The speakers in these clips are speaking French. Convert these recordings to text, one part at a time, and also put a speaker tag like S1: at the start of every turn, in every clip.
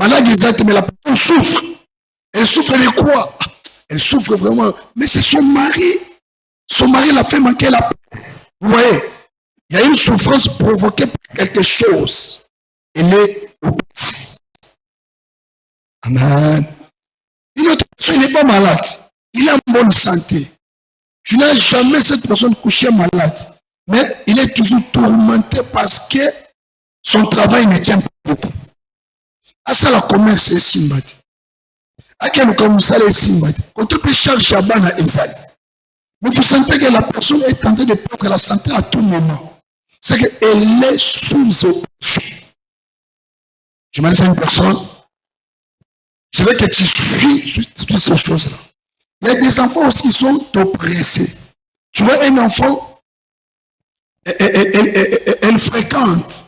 S1: Malade exact, mais la personne souffre. Elle souffre de quoi? Elle souffre vraiment. Mais c'est son mari. Son mari l'a fait manquer la paix. Vous voyez, il y a une souffrance provoquée par quelque chose. Elle est oppressée. Amen. Une autre personne n'est pas malade. Il est en bonne santé. Tu n'as jamais cette personne couchée malade. Mais il est toujours tourmenté parce que son travail ne tient pas beaucoup. À ça, la commerce est simbati. À quel cas, vous savez, simbati. Quand on peut chercher à Bana Ezali. Mais vous sentez que la personne est en train de perdre la santé à tout moment. C'est qu'elle est sous oppression. Je m'adresse à une personne. Je veux que tu suis toutes ces choses-là. Il y a des enfants aussi qui sont oppressés. Tu vois, un enfant, elle fréquente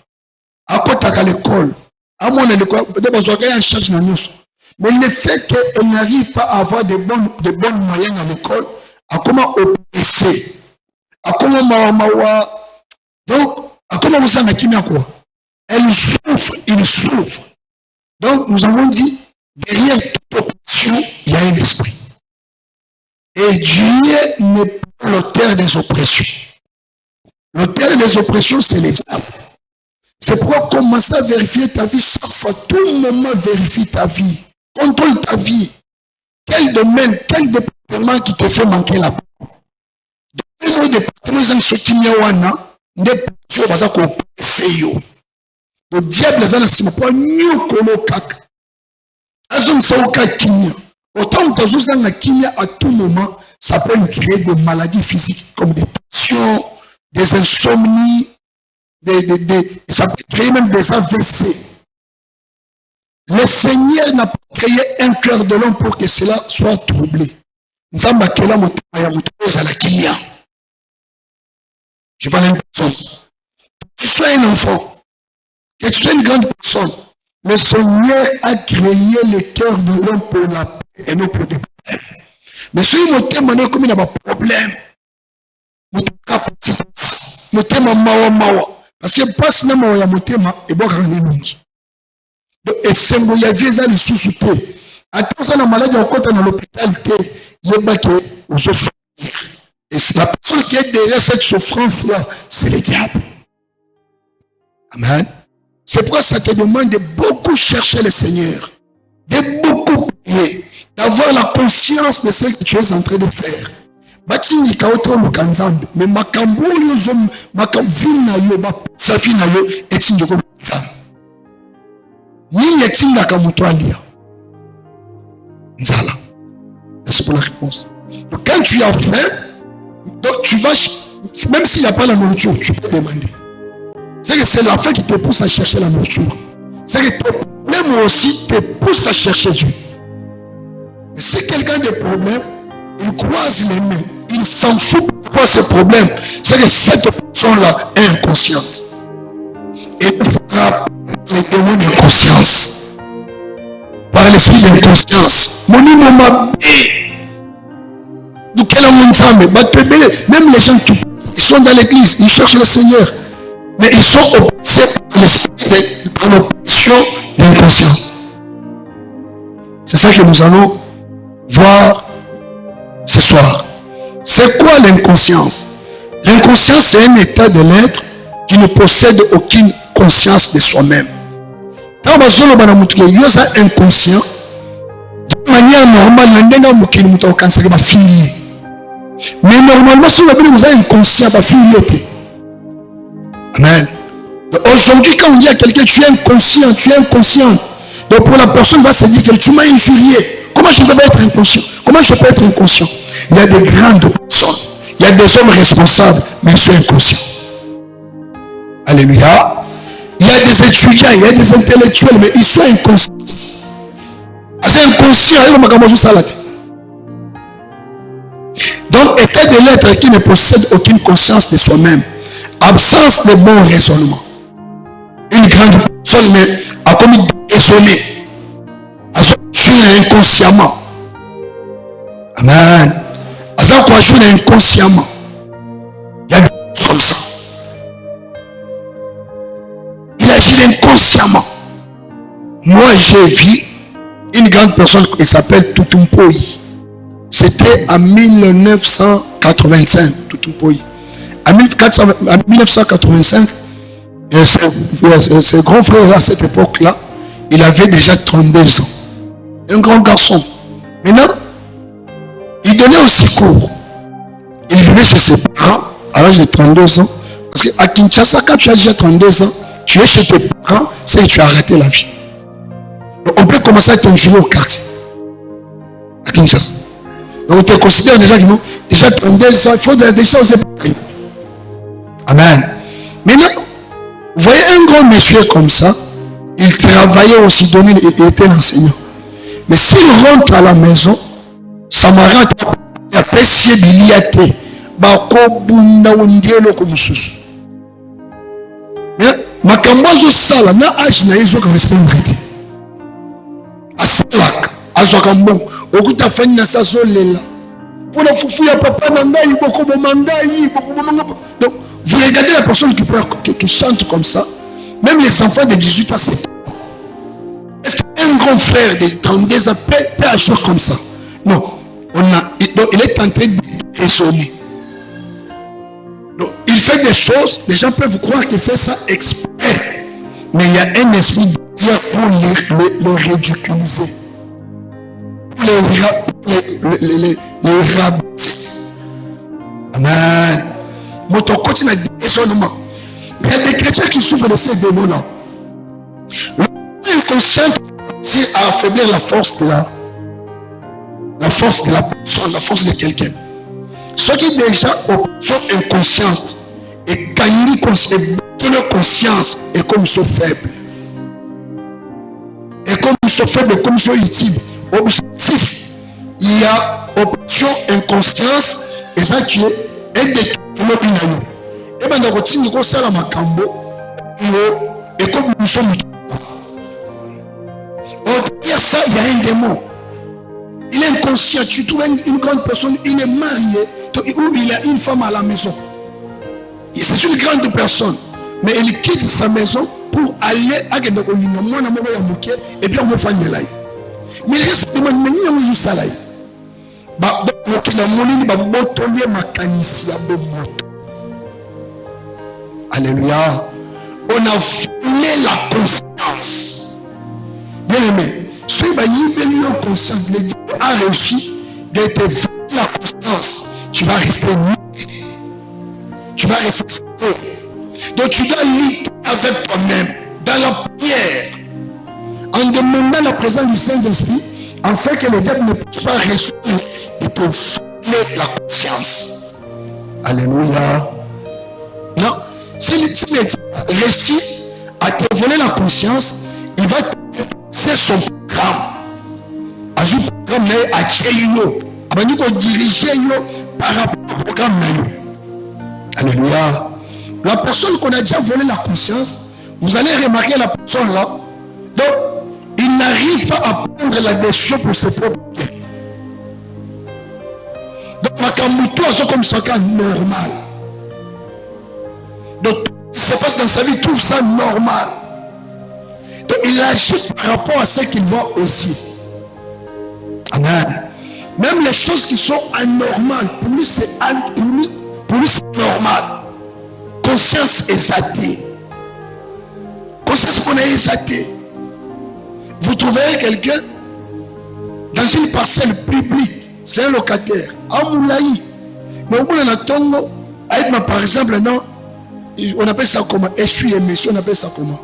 S1: à côté à l'école. À mon école, mais le fait qu'elle n'arrive pas à avoir de bonnes moyens à l'école, à comment oppresser, à comment donc, à comment vous en avez quoi? Elle souffre, il souffre. Donc, nous avons dit, derrière toute oppression, il y a un esprit. Et Dieu n'est pas l'auteur des oppressions. L'auteur des oppressions, c'est les âmes. C'est pourquoi commencer à vérifier ta vie chaque fois, tout moment vérifie ta vie. Contrôle ta vie. Quel domaine, quel département qui te fait manquer la paix? Dans le département, le diable est en pour nous colocac. Autant que nous avons kimia à tout moment, ça peut nous créer des maladies physiques comme des tensions, des insomnies, ça peut créer même des AVC. Le Seigneur n'a pas créé un cœur de l'homme pour que cela soit troublé. Je parle à une personne. Que tu sois un enfant, que tu sois une grande personne, le Seigneur a créé le cœur de l'homme pour la paix et non pour des problèmes. Mais si mon thème est comme il y a un problème, mon thème est mawa. Parce que passe na mawa ya mon thème et bon grand énongi. Donc, et c'est mon yavier ça le sous-souté. Attends, ça la maladie en côté dans l'hôpital, il y a pas que on se souffre. Et la personne qui est derrière cette souffrance-là, c'est le diable. Amen. C'est pourquoi ça te demande de beaucoup chercher le Seigneur, de beaucoup prier, d'avoir la conscience de ce que tu es en train de faire. Batini kaoto lukanzambe, mais makambo yozo makamvina yo ba safina yo etinjo ko nzambe. Ni etinda kamutwalia. Nzala. C'est pour la réponse. Donc quand tu as faim, donc tu vas, même s'il n'y a pas la nourriture, tu peux demander. C'est que c'est la faim qui te pousse à chercher la nourriture. C'est que tes problèmes aussi te poussent à chercher Dieu. Et si quelqu'un a des problèmes, il croise les mains, il s'en fout de ce problème. C'est que cette personne-là est inconsciente. Et il fera les démons d'inconscience. Par l'esprit d'inconscience. Mon nom m'a même les gens qui sont dans l'église, ils cherchent le Seigneur. Mais ils sont oppressés par l'esprit par l'oppression d'inconscience. C'est ça que nous allons voir ce soir. C'est quoi l'inconscience? L'inconscience, c'est un état de l'être qui ne possède aucune conscience de soi-même. Quand on est inconscient, de manière normale, mais normalement, si vous êtes inconscient, amen. Aujourd'hui, quand on dit à quelqu'un, tu es inconscient, tu es inconscient. Donc pour la personne va se dire que tu m'as injurié. Comment je peux être inconscient? Comment je peux être inconscient? Il y a des grandes personnes, il y a des hommes responsables, mais ils sont inconscients. Alléluia. Il y a des étudiants, il y a des intellectuels, mais ils sont inconscients. C'est inconscient, donc, état de l'être qui ne possède aucune conscience de soi-même. Absence de bon raisonnement. Une grande personne, mais a commis de raisonner. A joué inconsciemment. Amen. A joué inconsciemment. Il y a des choses comme ça. Il agit inconsciemment. Moi, j'ai vu une grande personne qui s'appelle Tutumpoi. C'était en 1985, Tutumpoi. En 1985, ce grand frère à cette époque-là, il avait déjà 32 ans. Un grand garçon. Maintenant, il donnait aussi cours. Il vivait chez ses parents à l'âge de 32 ans. Parce qu'à Kinshasa, quand tu as déjà 32 ans, tu es chez tes parents, c'est que tu as arrêté la vie. Donc, on peut commencer à t'injurer au quartier. À Kinshasa. Donc on te considère déjà que non, déjà 32 ans, il faut déjà oser parler. Amen. Maintenant, vous voyez un grand monsieur comme ça, il travaillait aussi, il était enseignant. Mais s'il rentre à la maison, ça m'arrête à pessier biliate, bako bunda wondielo comme sous. Mais ma kambazo sala na âge na izo correspondre. Asalak, azwakambon, okuta fani na sa zolela. Pour la foufou ya papa nangai boko bomangai, boko bomanga. Donc vous regardez la personne qui chante comme ça, même les enfants de 18 ans, c'est est-ce qu'un grand frère de 32 ans peut agir comme ça? Non. Donc, il est en train de raisonner. Donc, il fait des choses, les gens peuvent croire qu'il fait ça exprès. Mais il y a un esprit de Dieu pour le ridiculiser. Pour les rabaisser. Amen. Mon continue à raisonnement. Mais il y a des chrétiens qui souffrent de ces démons-là. L'inconscient à affaiblir la force de la personne, la force de quelqu'un. Ceux qui déjà sont inconscientes et gagnent leur conscience et comme ils sont faibles. Et comme ils sont faibles, comme ils sont utiles, objectif, il y a option inconscience et ça qui est un des l'opinion. Et bien dans le niveau ça la macambo et comme nous sommes ça, il y a un démon. Il est inconscient. Tu trouves une grande personne, il est marié, ou il a une femme à la maison. C'est une grande personne. Mais il quitte sa maison pour aller à Gendokolina, et puis on va faire une live. Mais il reste demande, mais il y a un salaire. Alléluia. On a volé la conscience. Bien aimé. Ce qui conscient, le Dieu a réussi de te voler la conscience. Tu vas rester nu. Tu vas rester. Donc tu dois lutter avec toi-même dans la prière, en demandant la présence du Saint-Esprit, afin que le diable ne puisse pas réussir et te voler la conscience. Alléluia. Non, si le diable réussit à te voler la conscience, il va te c'est son programme. Ajoute programme à Tchéyo. Il va diriger par rapport au programme. Alléluia. La personne qu'on a déjà volé la conscience, vous allez remarquer la personne là. Donc, il n'arrive pas à prendre la décision pour ses propres biens. Donc, ma Kambuto a comme ça normal. Donc, ce qui se passe dans sa vie, trouve ça normal. Donc, il agit par rapport à ce qu'il voit aussi. Amen. Même les choses qui sont anormales, pour lui c'est normal. Conscience exaltée. Conscience qu'on est exaltée. Vous trouverez quelqu'un dans une parcelle publique, c'est un locataire, à Moulaï. Mais au bout d'un tongo, par exemple, non, on appelle ça comment? Essuie-et-messieurs, on appelle ça comment?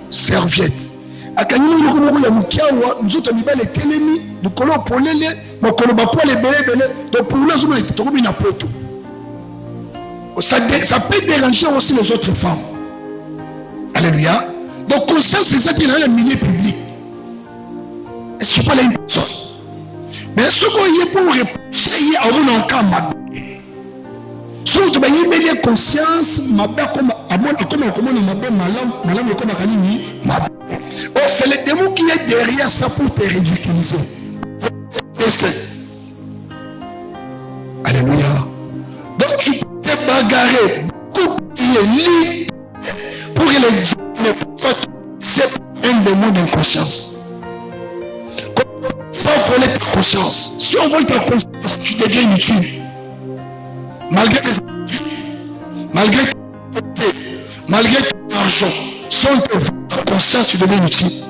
S1: Serviette. A kanini nous ya mukiawa nzoto mibale telemi dukolo polele makolo bapole belebele donc pour les hommes tokobi na poto. Ça peut déranger aussi les autres femmes. Alléluia. Donc conscience c'est ça qui est dans le milieu public. Est-ce que pas une personne? Mais ce qu'on y est pour réfléchir à mon encamp. Si vous avez conscience, c'est le démon qui est derrière ça pour te ridiculiser. Alléluia. Donc tu peux te bagarrer, beaucoup prier, pour que les gens ne puissent pas. C'est un démon monde inconscience. Il faut voler ta conscience. Si on vole ta conscience, tu deviens inutile. Malgré tes habitudes, malgré tes activités, malgré ton argent, si on te vole ta conscience, tu deviens inutile.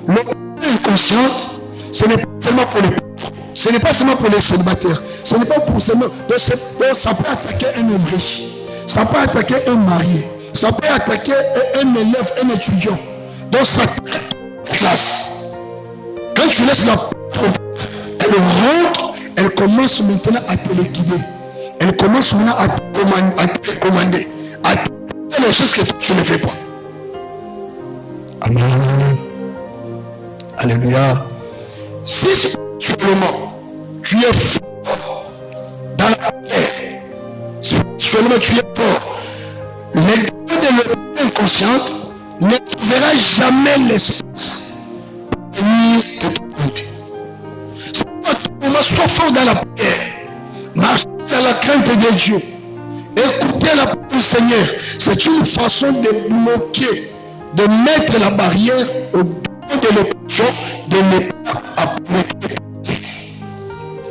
S1: L'opinion inconsciente, ce n'est pas seulement pour les pauvres, ce n'est pas seulement pour les célibataires, ce n'est pas pour seulement. Donc ça peut attaquer un homme riche, ça peut attaquer un marié, ça peut attaquer un élève, un étudiant. Donc ça attaque la classe. Quand tu laisses la porte ouverte, elle rentre, elle commence maintenant à te liquider. Elle commence maintenant à te commander, à te faire les choses que tu ne fais pas. Amen. Alléluia. Si spirituellement tu es fort dans la prière, spirituellement tu es fort, les gars de l'opinion inconsciente ne trouvera jamais l'espace pour venir te tourmenter. C'est pourquoi sois fort dans la prière, marche dans la crainte de Dieu, écoutez la parole du Seigneur. C'est une façon de bloquer, de mettre la barrière au bout de l'opposition, de ne pas apprêter.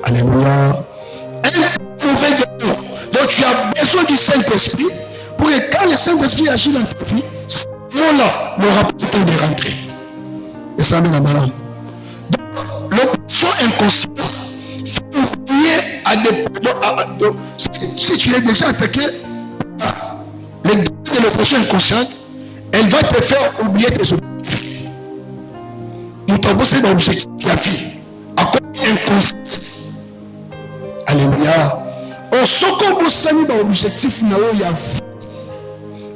S1: Alléluia. Un mauvais démon. Donc tu as besoin du Saint-Esprit pour que quand le Saint-Esprit agit dans ta vie, ce moment-là n'aura pas le temps de rentrer. Et ça amène à malade. Donc l'opposition inconsciente fait oublier à des... si tu es déjà attaqué par les démons de l'opposition inconsciente, elle va te faire oublier tes objectifs. Nous t'avons posé l'objectif de la vie. À cause inconscient. Alléluia. On se commence à nous dans l'objectif de la vie.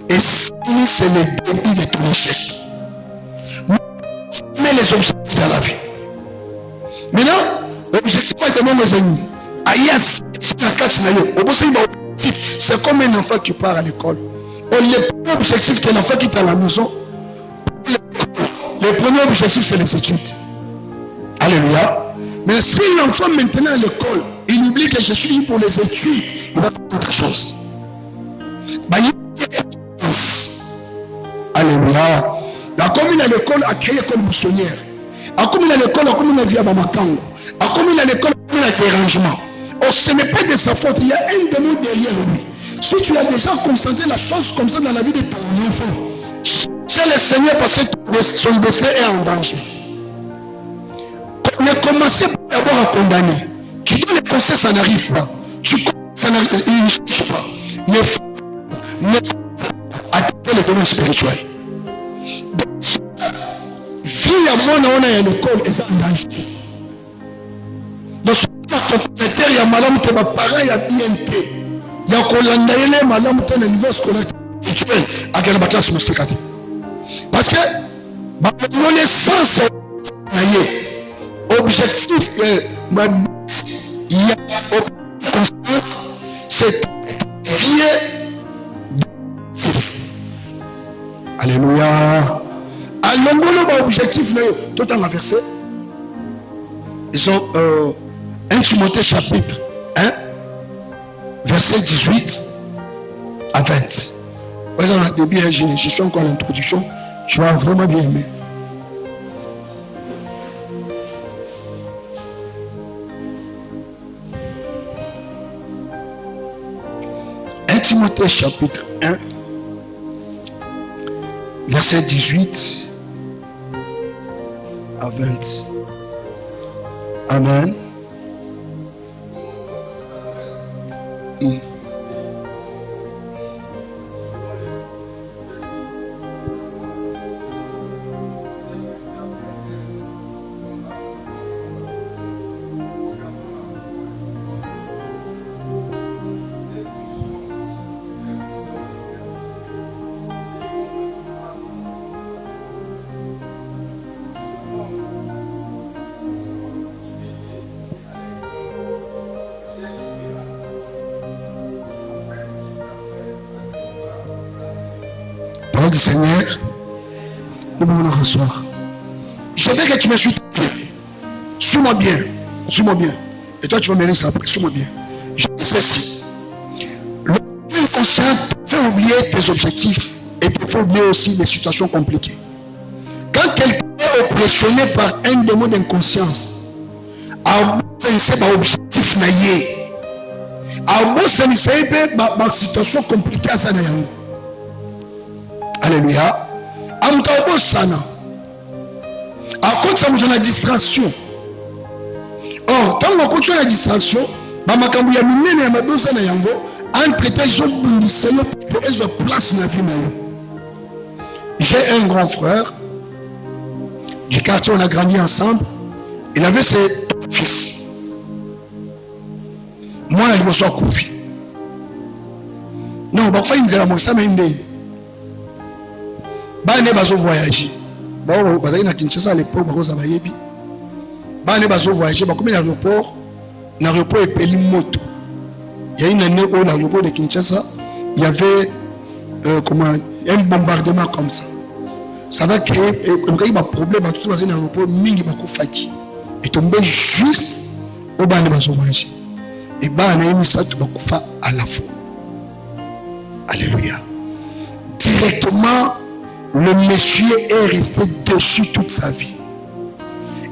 S1: Et si c'est le début de ton échec. Mais les objectifs dans la vie. Maintenant, l'objectif est de mes amis. Ayas, c'est comme un enfant qui part à l'école. Le premier objectif de l'enfant qui est à la maison, le premier objectif c'est les études. Alléluia. Mais si l'enfant maintenant à l'école, il oublie que je suis pour les études, il va faire autre chose. Alléluia. La commune à l'école a créé comme buissonnière. La commune à l'école, la commune a vu à Bamakango. La commune à l'école, la commune a dérangement. Oh, ce n'est pas de sa faute, il y a un démon derrière lui. Si tu as déjà constaté la chose comme ça dans la vie de ton enfant, c'est le Seigneur parce que son destin est en danger. Ne commencez pas d'abord à condamner. Tu donnes les conseils, ça n'arrive pas. Ça n'arrive pas. Ne attaquer les domaines spirituels. Vie à moi, on est à l'école et ça en danger. Donc, il y a madame qui m'a pareil à bien été. Il y a un madame qui a un niveau scolaire spirituel à la classe musicale. Parce que le sens objectif il y a constante, c'est vie. Alléluia. Alors, l'objectif, tout en verset, ils sont 1 Timothée chapitre 1, verset 18 à 20. On a début, je suis encore à l'introduction, tu vas vraiment bien aimer. Timothée chapitre 1, verset 18 à 20. Amen. Du Seigneur, nous allons recevoir. Je veux que tu me suis bien. Suis-moi bien. Suis-moi bien. Et toi, tu vas me laisser après. Suis-moi bien. Je dis ceci. L'inconscient te fait oublier tes objectifs et te fait oublier aussi les situations compliquées. Quand quelqu'un impressionné par un démon d'inconscience. C'est un objectif naïe. C'est une situation compliquée à ça. Alléluia. À cause de ça, la distraction. Or, quand on continue la distraction, j'ai un grand frère du quartier, on a grandi ensemble. Il avait ses fils. Moi, je me suis confié. Non, parfois, il me disait, moi, ça m'a aidé. Il y a des voyager. Il y a des Kinshasa à l'époque, il y a des voyager. Comme l'aéroport, l'aéroport est pelé moto. Il y a une année où l'aéroport de Kinshasa, il y avait un bombardement comme ça. Ça va créer un problème à tout l'aéroport, mingi bakufaki. Il tombait juste au bas de la voyager. Et bah, on a mis ça tout bakufa à la fois. Alléluia. Directement, le monsieur est resté dessus toute sa vie.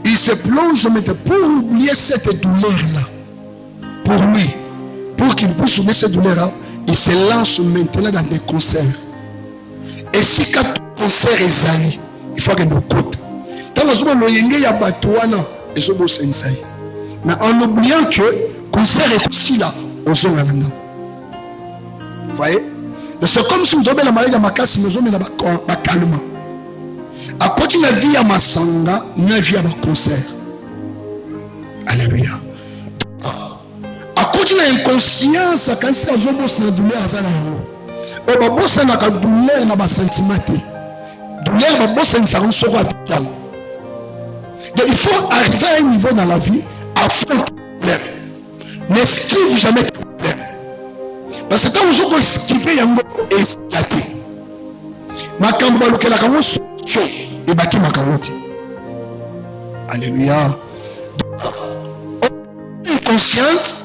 S1: Il se plonge pour oublier cette douleur-là. Pour lui, pour qu'il puisse oublier cette douleur-là, il se lance maintenant dans des concerts. Et si quand le concert est zali, il faut que nous coûte. Tant que nous avons y a batouana, et ce beau sensei. Mais en oubliant que le concert est aussi là, au son à l'endroit. Vous voyez? C'est comme si nous avons la maladie de ma casse, nous avons un calme. À côté de la vie à ma sanga, nous avons un concert. Alléluia. À côté de l'inconscience, quand c'est un boss de douleur, ça n'a rien. Et le boss n'a pas de douleur, n'a pas de sentiment. Douleur, le boss n'a pas de sentiment. Donc il faut arriver à un niveau dans la vie à faire un problème. N'esquive jamais le problème. Parce que quand vous avez esquivé, il y a un esclaté. Ma cambo le que la cambo solution et baki ma camoti. Alléluia. Inconsciente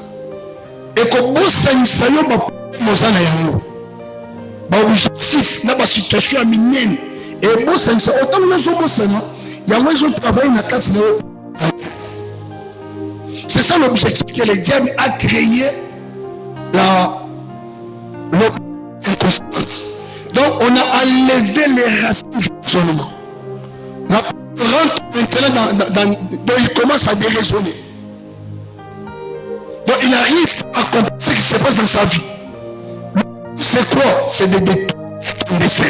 S1: et que vous sanissayo ba mozana yango. Ba objectif na ba situation à minene et vous sanisa autant nous sommes sana. Il y a moins de travail dans la carte. C'est ça l'objectif que le diable a créé l'inconscience. Donc on a enlevé les racines du raisonnement. La rentre maintenant donc il commence à déraisonner. Donc il arrive à comprendre ce qui se passe dans sa vie. C'est quoi? C'est des destin.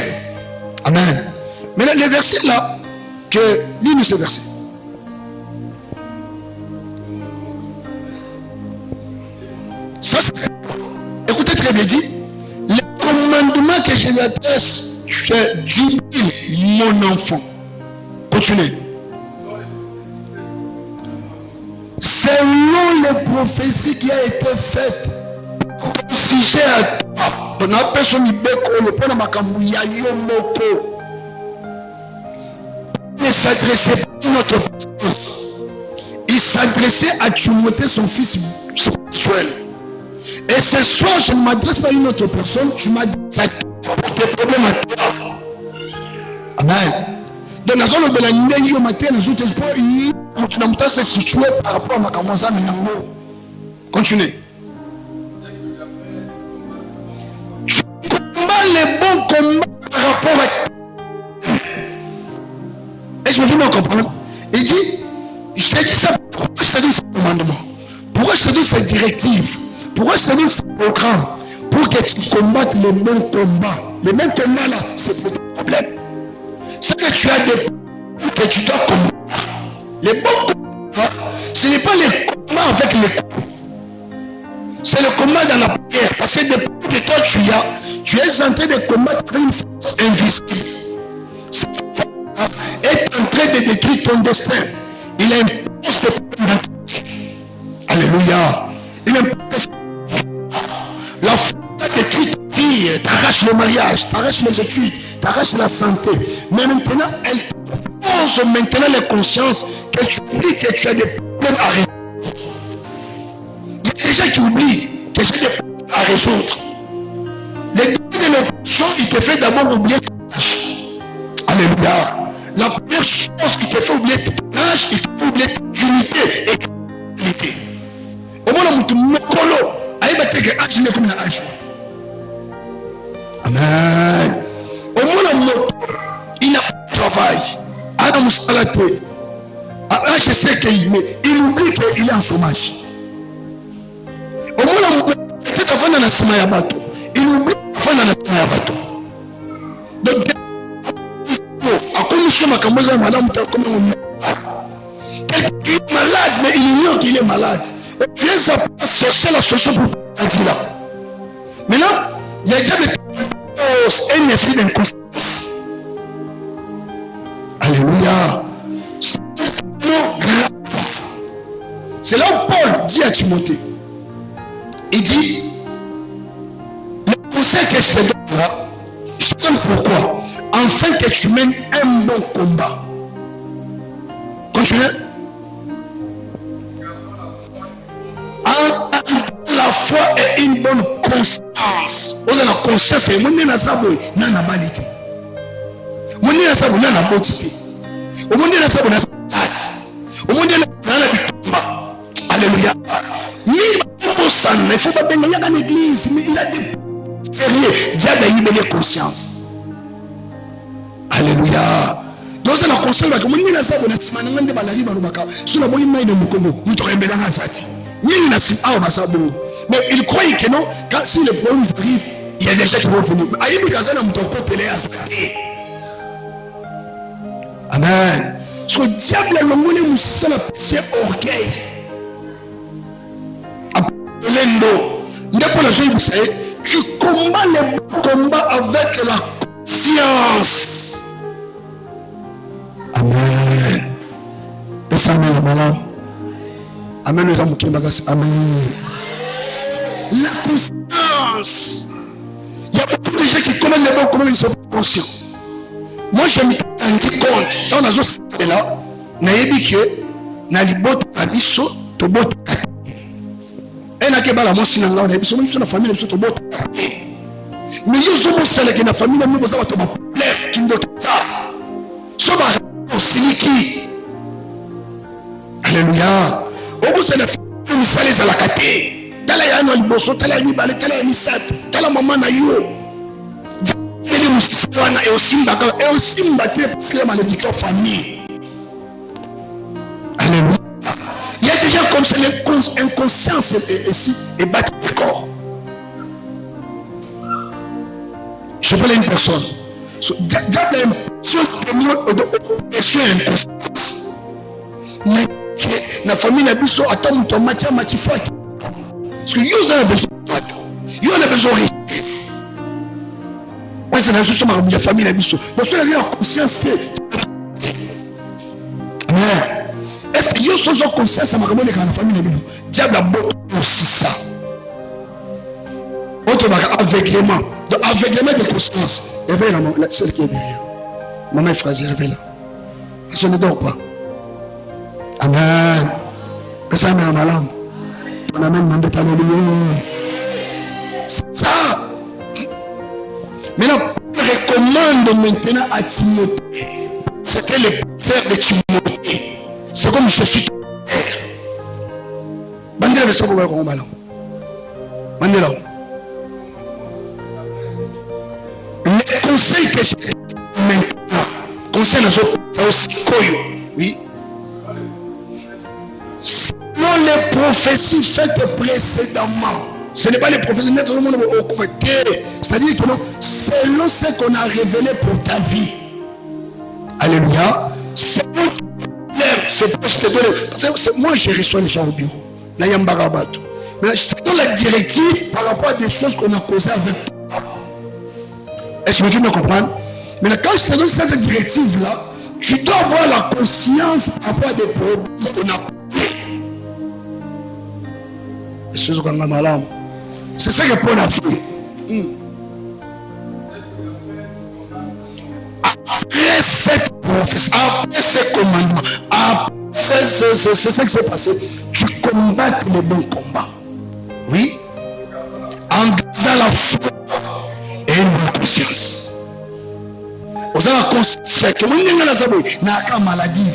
S1: Amen. Mais là, les versets là, que lis-nous ce verset. Ça, écoutez très bien dit. Le commandement que je lui adresse, c'est jubile mon enfant. Continuez. Selon les prophéties qui ont été faites, comme sujet à toi, on appelle son ibeko, le point de Makamouya Yomoko. Il ne s'adressait pas à notre personne. Il s'adressait à Timothée, son fils spirituel. Et ce soir, je ne m'adresse pas à une autre personne, je m'adresse à toi pour tes problèmes à toi. Amen. Donc, dans le Bélané, au matin, les autres espoirs, tu n'as pas se situer par rapport à ma camarade. Continuez. Je combats les bons combats par rapport à. Est-ce que vous me comprendre? Il dit, je t'ai dit ça, pourquoi je t'ai dit ce commandement? Pourquoi je t'ai dit cette directive? Pourquoi je te dis ce programme? Pour que tu combattes les mêmes combats. Les mêmes combats là, c'est pour tes problèmes. C'est que tu as des problèmes que tu dois combattre. Les bons combats, ce n'est pas les combats avec les coups. C'est le combat dans la prière. Parce que depuis que toi tu es en train de combattre une force invisible. Cette force est en train de détruire ton destin. Il impose des problèmes. Alléluia. Il impose. La foi détruit ta vie, t'arrache le mariage, t'arrache les études, t'arrache la santé. Mais maintenant, elle te pose maintenant les consciences que tu oublies que tu as des problèmes à résoudre. Il y a des gens qui oublient que j'ai des problèmes à résoudre. Les problèmes de l'option, il te fait d'abord oublier ton âge. Alléluia. La première chose qui te fait oublier oublier ton âge, il faut oublier ta dignité et ta qualité. Au moins, on me colo. Aïe, bah, t'es âge, il est comme un âge. Amen. Au moins, il n'a pas de travail. Adam Salaté. Ah, je sais qu'il oublie qu'il est en chômage. Au moins, peut-être avant dans la semaine à bateau. Il oublie avant dans la semaine à bateau. Donc, à commission ma camosa, madame, comme on est. Quelqu'un est malade, mais il ignore qu'il est malade. Et tu es à chercher la solution pour le là. Maintenant, il y a déjà un esprit d'inconstance. Alléluia. C'est grave. C'est là où Paul dit à Timothée. Il dit, le conseil que je te donne là, je te donne pourquoi? Afin que tu mènes un bon combat. Continuez. La foi est une bonne constance. Vous avez la conscience que mon nez n'a pas de banalité. Mon nez n'a pas de beauté. Mon nez n'a pas de salade. Mon nez n'a pas de combat. Alléluia. Il ne faut pas bénir dans l'église, mais il a des fériés. Diable a eu des conscience. Alléluia. Donc c'est la conscience que mon nez n'a pas de salade. Mais il croyait que non, quand si les problèmes arrivent, il y a des gens qui vont venir. Amen. Ce que le diable a l'homme, c'est le péché orgueil. Tu combats le combat avec la conscience. Amen. Et ça me malade. Amen. Amen. La conscience. Il y a beaucoup de gens qui commettent les bons communs, ils ne sont pas conscients. Moi, je me rends compte, dans la zone là, je me dis que dans les bottes à biso, tu bottes à et na ke bala mo sinanga on a biso même sur la famille biso to bottes mais yo zo mo sala que na famille na mo za ba to ba problème qui ndo ça so ba osiliki. Alléluia. Au bout c'est la famille misale za la kate tala ya no liboso tala ya mibale tala ya misato tala mama na yo ele musiswana e osimba parce que la malédiction famille. Alléluia. Il y a déjà comme ça l'inconscience et battre le corps. Je parle à une personne. Diable a une pression et inconscience. Mais la famille n'a besoin d'attendre ton match fort. Parce que vous avez besoin de toi. Vous avez besoin de rester. Moi, c'est la solution de la famille n'a besoin. Donc, si vous avez la conscience, est-ce que vous avez conscience de la famille? Le diable a beaucoup aussi ça. Autre aveuglement. Donc, aveuglement de conscience. Réveille celle qui est derrière. Maman et frère, réveille-la. Parce qu'on ne dort pas. Amen. Que ça amène ma larme. On amène mon détail. C'est ça. Maintenant, on recommande maintenant à Timothée. C'était le frère de Timothée. C'est comme je suis ton père. Bandela veut savoir comment on va là. Bandela. Les conseils que j'ai maintenant, conseils les autres, ça aussi koyo. Oui. Selon les prophéties faites précédemment. Ce n'est pas les prophéties, c'est-à-dire que non, selon ce qu'on a révélé pour ta vie. Alléluia. C'est pas que je te donne. Parce que moi, je reçois les gens au bureau. Là, il y a un barabato. Mais là, je te donne la directive par rapport à des choses qu'on a causées avec toi. Est-ce que tu me comprends? Mais là, quand je te donne cette directive-là, tu dois avoir la conscience par rapport à des problèmes qu'on a causés. Est-ce que tu as malade? C'est ça que Paul a fait. Après cette prophétie, après ce commandement, c'est ça qui s'est passé. Tu combats le bon combat. Oui. En gardant la foi et une bonne conscience. Vous avez la conscience que vous n'avez pas maladie.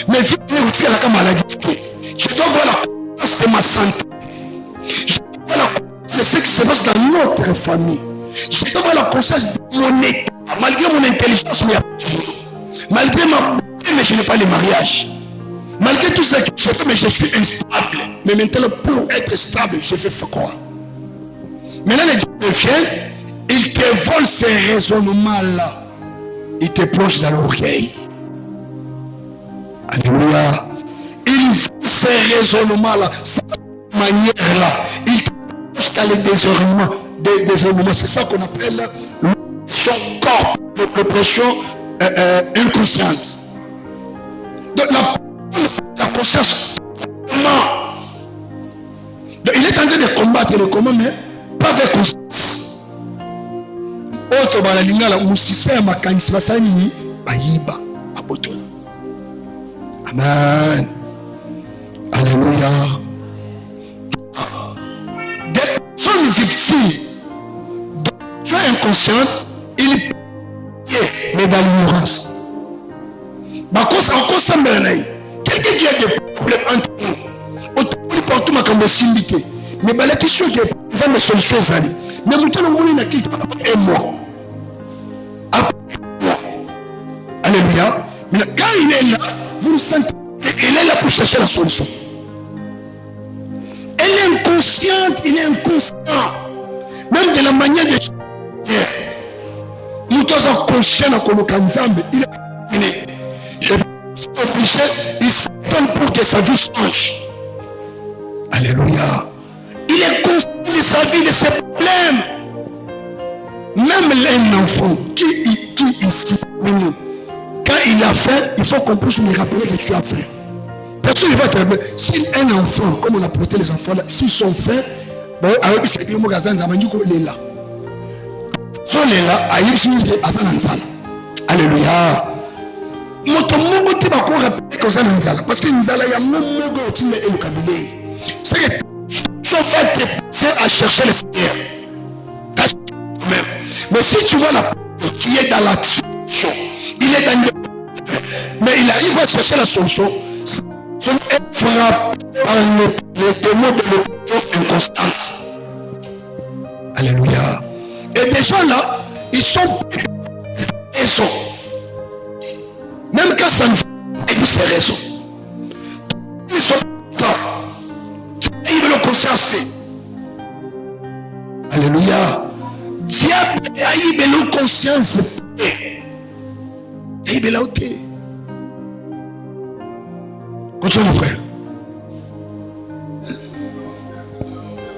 S1: Mais vu que la maladie, je dois voir la conscience de ma santé. Je dois voir la conscience de ce qui se passe dans notre famille. Je dois avoir la conscience de mon état, malgré mon intelligence, malgré ma beauté, mais je n'ai pas de mariage. Malgré tout ce que je fais, mais je suis instable. Mais maintenant, pour être stable, je fais quoi? Maintenant, les diables viennent, ils te volent ces raisonnements-là. Ils te plongent dans l'orgueil. Alléluia. Ils volent ces raisonnements-là, cette manière-là. Ils te plongent dans les désordonnements. C'est ça qu'on appelle l'oppression corps, l'oppression inconsciente. Donc la conscience, donc, il est en train de combattre le combat, mais pas avec conscience. Autre balalingala musisa ya makanisi basani ni bayiba abotola. Amen. Alléluia. Des personnes victimes de joie inconsciente, ils mais dans l'ignorance. Quelqu'un qui a des problèmes entre nous, autant partout ma cambosimité, mais la question qui est présente sur les choses allées. Mais maintenant, on a quitté un mois. Après un mois. Alléluia. Mais quand il est là, vous le sentez, il est là pour chercher la solution. Elle est inconsciente, il est inconscient. Même de la manière de faire. Nous sommes conscients que le Kanzambe, il est terminé. Obligé, il s'attend pour que sa vie change. Alléluia. Il est conscient de sa vie, de ses problèmes. Même un enfant qui ici, quand il a fait, il faut qu'on puisse lui rappeler que tu as fait. Personne ne va te rappeler. Si un enfant, comme on a prêté les enfants là, s'ils sont faits, avec ce que magasin là. Alléluia. Parce que nous allons y c'est que tu vas te passer à chercher le Seigneur. Mais si tu vois la personne qui est dans la solution, il est dans le... mais il arrive à chercher la solution, son être frappé par le démon de l'oppression inconstante. Alléluia. Et des gens là, ils sont raisons. Même quand ça ne fait pas, ils ont raison. Ils sont contents. Ils veulent le conscience. Alléluia. Diable a eu de l'eau conscience. Et il est là où tu es. Continue mon frère.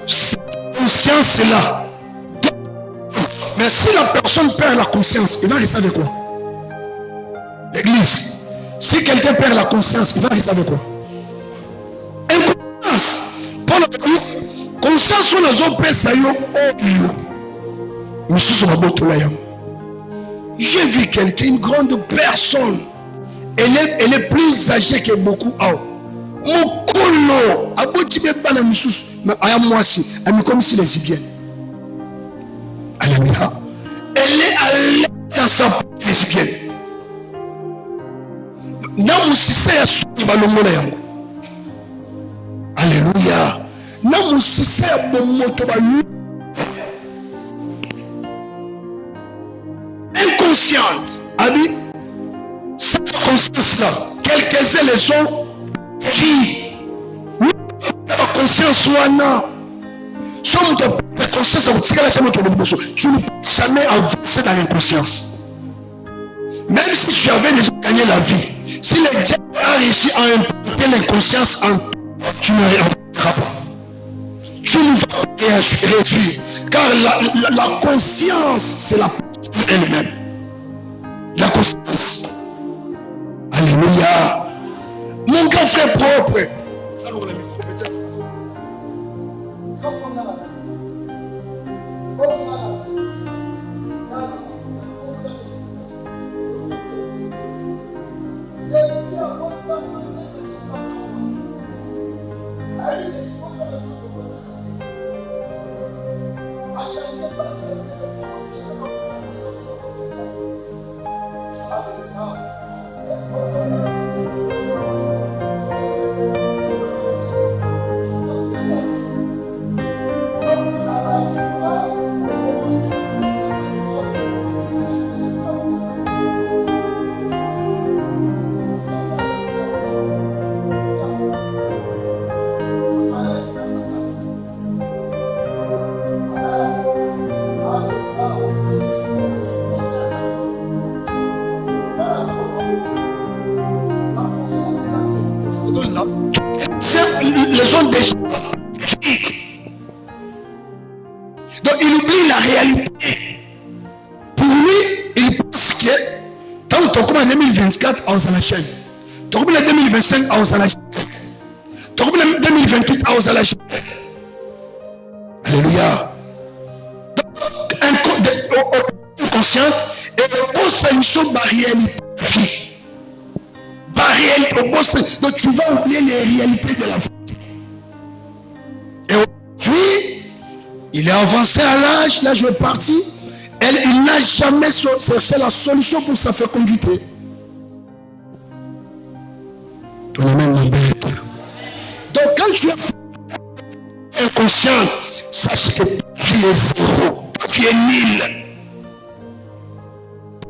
S1: Cette conscience est là. Mais si la personne perd la conscience, il va rester avec quoi? L'église. Si quelqu'un perd la conscience, il va rester avec quoi? Inconscience. Paul a dit, conscience on a zopé ça yo. J'ai vu quelqu'un, une grande personne. Elle est plus âgée que beaucoup. Mokolo, abotibé bala missus, mais à moi aussi, elle est comme si lesbienne. Alléluia. Elle est à l'aise dans sa lesbienne. Alléluia. Inconsciente. Ami, cette conscience-là, quelques-uns les ont qui la conscience soit non. Somme de conscience, tu ne peux jamais avancer dans l'inconscience. Même si tu avais déjà gagné la vie, si le diable a réussi à implanter l'inconscience en toi, tu ne réavanceras pas. Tu ne vas pas réussir. Car la conscience, c'est la personne elle-même. La conscience. Alléluia. Mon grand frère propre. les gens déjà. Donc il oublie la réalité. Pour lui, il pense que tant que tu as 2024, on s'en achète. Tu as 2025, on s'en achète. Tu as 2028, on s'en achète. Alléluia. Donc, consciente et au solution de la réalité. Donc tu vas oublier les réalités de la vie. Et aujourd'hui, il est avancé à l'âge, l'âge est parti. Il n'a jamais cherché la solution pour sa fécondité. Ton amen m'embête. Donc quand tu es inconscient, sache que ta vie est zéro, ta vie est nulle.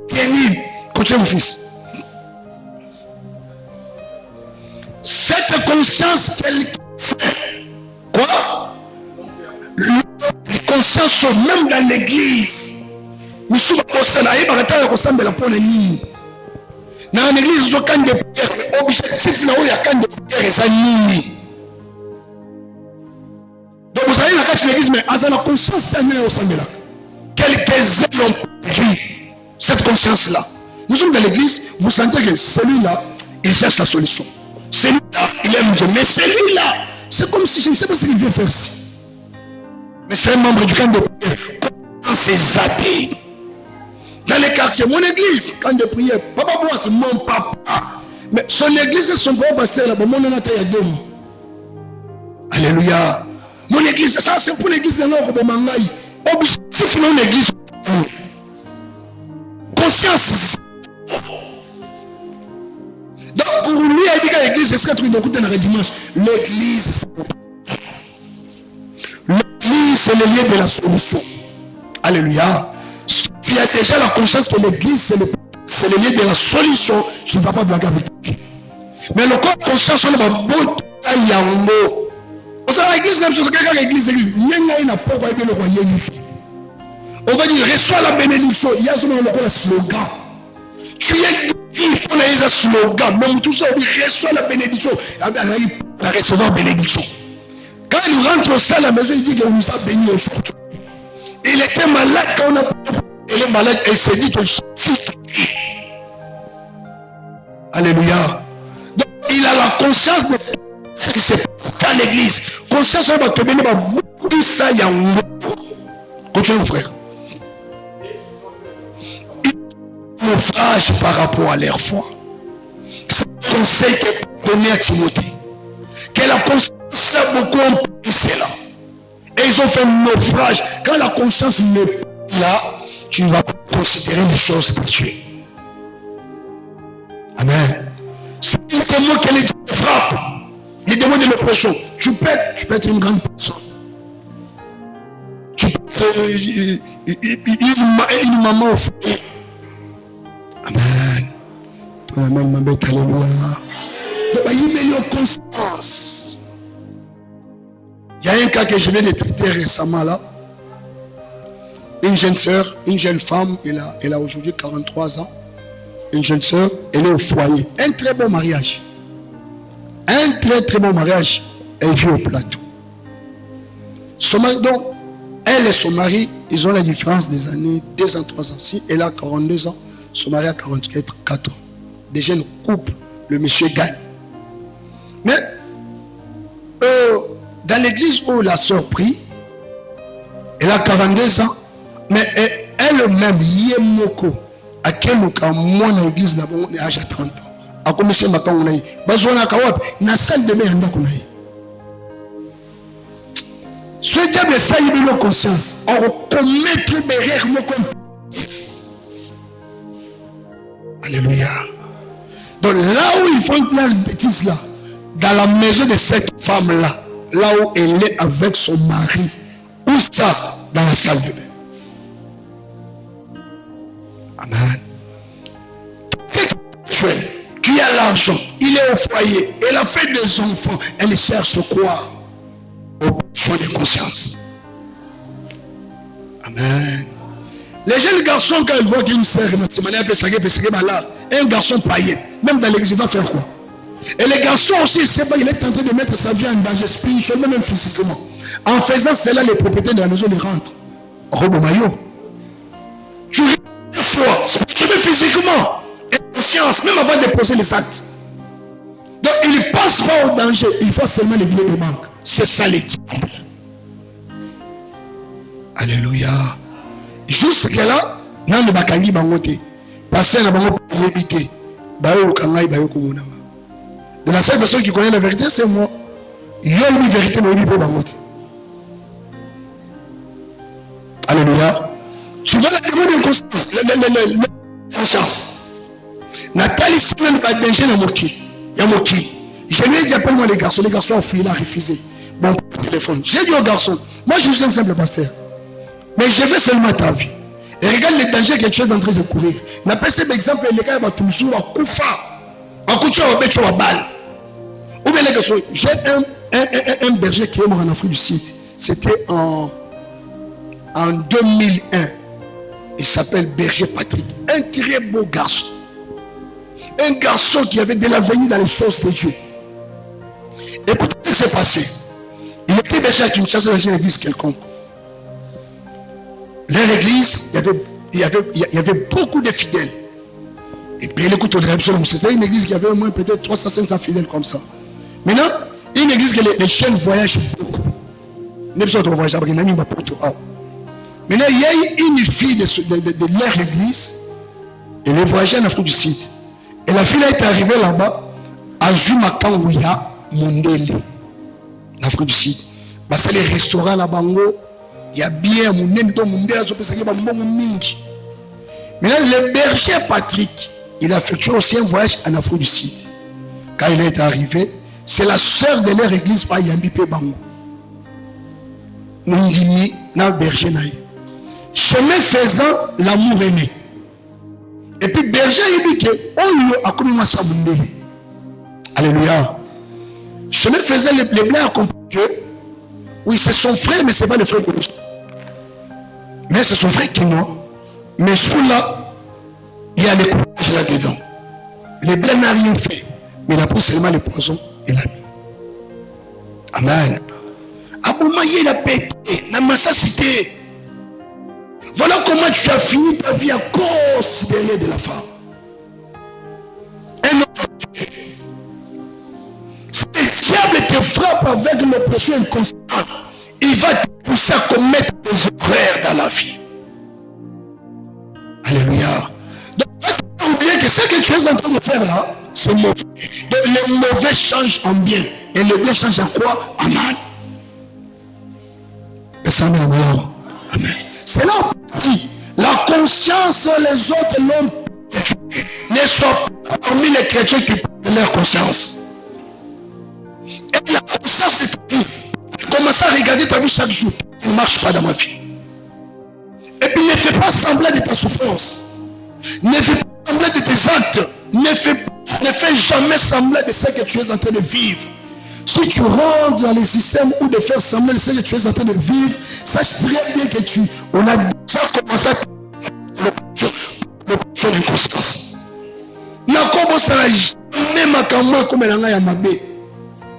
S1: Ta vie est nulle. Continue mon fils. Cette conscience qu'elle fait, quoi? La conscience même dans l'église. Nous sommes dans l'église, nous avons des prières. L'objectif là où il y a quand des prières, c'est nini. Donc vous allez dans l'église, mais à la conscience, quelques-uns ont perdu cette conscience-là. Nous sommes dans l'église, vous sentez que celui-là, il cherche la solution. Celui-là, il aime Dieu. Mais celui-là, c'est comme si je ne sais pas ce qu'il vient faire ici. Mais c'est un membre du camp de prière. Comment c'est athées? Dans les quartiers, mon église, camp de prière, papa moi, c'est mon papa. Mais son église, c'est son papa pasteur là-bas. Mon nom est Yadom. Alléluia. Mon église, ça c'est pour l'église de l'Ordre de Mangaï. Objectif, non, l'église. Conscience. Donc pour lui, il dit que l'église, c'est ce que tu dois écouter dans le dimanche. L'église, c'est le lieu de la solution. Alléluia. Si tu as déjà la conscience que l'église, c'est le lieu de la solution, tu ne vas pas blaguer avec lui. Mais le corps conscience, on va bon yango. On va l'église, l'église, on va dire, reçois la bénédiction. Il y a un slogan. Tu es dit pour les slogan. Même tout ça, on dit, reçois la bénédiction. Il va recevoir la bénédiction. Quand il rentre au sein de la maison, il dit qu'on nous a bénis aujourd'hui. Il était malade quand on a... Il est malade et il s'est dit que je suis... Alléluia. Donc il a la conscience de ce qui se passe dans l'église. Conscience de te bénir, beaucoup ça y a un mot. Continue mon frère. Il naufrage par rapport à leur foi. C'est le conseil qu'il a donné à Timothée. Que la conscience là beaucoup ont pris cela. Et ils ont fait un naufrage. Quand la conscience n'est pas là, tu ne vas pas considérer les choses de Dieu. Amen. C'est le démon que les démons frappent. Les démons de l'oppression. Tu peux être une grande personne. Tu peux être une maman au foyer. Amen. Ton amen m'embête, alléluia. Donc, il met une conscience. Il y a un cas que je viens de traiter récemment là. Une jeune sœur, une jeune femme, elle a aujourd'hui 43 ans. Une jeune sœur, elle est au foyer. Un très bon mariage. Un très bon mariage. Elle vit au plateau. Son mari, donc, elle et son mari, ils ont la différence des années, 2 ans, 3 ans. Si elle a 42 ans, son mari a 44 ans. Des jeunes couples, le monsieur gagne. Mais, dans l'église où la sœur prie, elle a 42 ans, mais elle-même, Yemoko, à quel cas, moi, dans l'église, elle a 30 ans. A commencé ma kangonaï. Bazona kawap, na salle de bain, on a konaï. Ce diable, ça, il a conscience. On va commettre des règles comme. Alléluia. Donc là où ils font plein de bêtises là, dans la maison de cette femme-là, là où elle est avec son mari, où ça? Dans la salle de bain. Amen. Qui a l'argent, il est au foyer, elle a fait des enfants, elle cherche quoi? Au choix de conscience. Amen. Les jeunes garçons, quand ils voient qu'une sœur, un garçon païen, même dans l'église, il va faire quoi? Et les garçons aussi, il sait pas, il est tenté de mettre sa vie en danger spirituellement, même physiquement. En faisant cela, les propriétaires de la maison les rentrent. Robe maillot. Tu ris foi, spirituellement, physiquement, et conscience, même avant de poser les actes. Donc, il ne passe pas au danger, il faut seulement les billets de banque. C'est ça les diables. Alléluia. Jusque là, non de bakangi bangote. Passer la bango pour éviter. Bayo kangai bayo komunanga. De la seule personne qui connaît la vérité, c'est moi. Il y a une vérité, mais il n'y a pas bangote. Alléluia. Tu vas la demander une conscience. Conscience. Nathalie Simon va danger dans mon kill. Il y a mon kill. Je lui ai dit, appelle-moi les garçons. Les garçons ont fui, il a refusé. Bon, téléphone. J'ai dit aux garçons, moi je suis un simple pasteur. Mais je veux seulement ta vie. Et regarde les dangers que tu es en train de courir. N'a pas cet exemple, les gars, toujours à Koufa. À Koucha, à Bécho, à Bâle. Ou bien les garçons, j'ai un berger qui est mort en Afrique du Sud. C'était en 2001. Il s'appelle Berger Patrick. Un très beau garçon. Un garçon qui avait de l'avenir dans les choses de Dieu. Écoutez ce qui s'est passé. Il était berger à Kinshasa dans une église quelconque. Leur église, il y avait beaucoup de fidèles. Et puis, écoute, c'était une église qui avait au moins peut-être 300-500 fidèles comme ça. Maintenant, une église que les jeunes voyagent beaucoup. Maintenant, il y a une fille de leur église, elle est voyagée en Afrique du Sud. Et la fille est arrivée là-bas, à Zumakangouya, Mondele, en Afrique du Sud. C'est les restaurants là-bas. Il y a bien mon même dans mon bien. Maintenant, le berger Patrick, il a effectué aussi un voyage en Afrique du Sud. Quand il est arrivé, c'est la sœur de leur église par Yambipe Bango. Mundimi, na berger naï. Chemin faisant, l'amour est né. Et puis berger, il dit que oh a comme moi ça bundeli. Alléluia. Chemin faisant, les blancs ont compris que oui, c'est son frère, mais ce n'est pas le frère de Dieu. Mais c'est son frère qui est mort. Mais sous là, il y a les courages là-dedans. Les blancs n'ont rien fait. Mais il a pris seulement le poison et l'a mis. Amen. Aboumaye, il a pété. La massacité. Voilà comment tu as fini ta vie à cause derrière de la femme. Un autre Dieu. Si le diable te frappe avec l'oppression inconstante, il va te pousser à commettre des erreurs dans la vie. Alléluia. Donc, tu n'as pas oublié que ce que tu es en train de faire là, c'est mauvais. Donc, le mauvais change en bien. Et le bien change en quoi? En mal. Amen. C'est là où dit, la conscience, les autres l'ont tué. Ne soient pas parmi les chrétiens qui parlent de leur conscience. Et la conscience de ta vie, commence à regarder ta vie chaque jour. Il ne marche pas dans ma vie. Et puis ne fais pas semblant de ta souffrance. Ne fais pas semblant de tes actes. Ne fais jamais semblant de ce que tu es en train de vivre. Si tu rentres dans le système ou de faire semblant de ce que tu es en train de vivre, sache très bien que on a déjà commencé à l'option de conscience.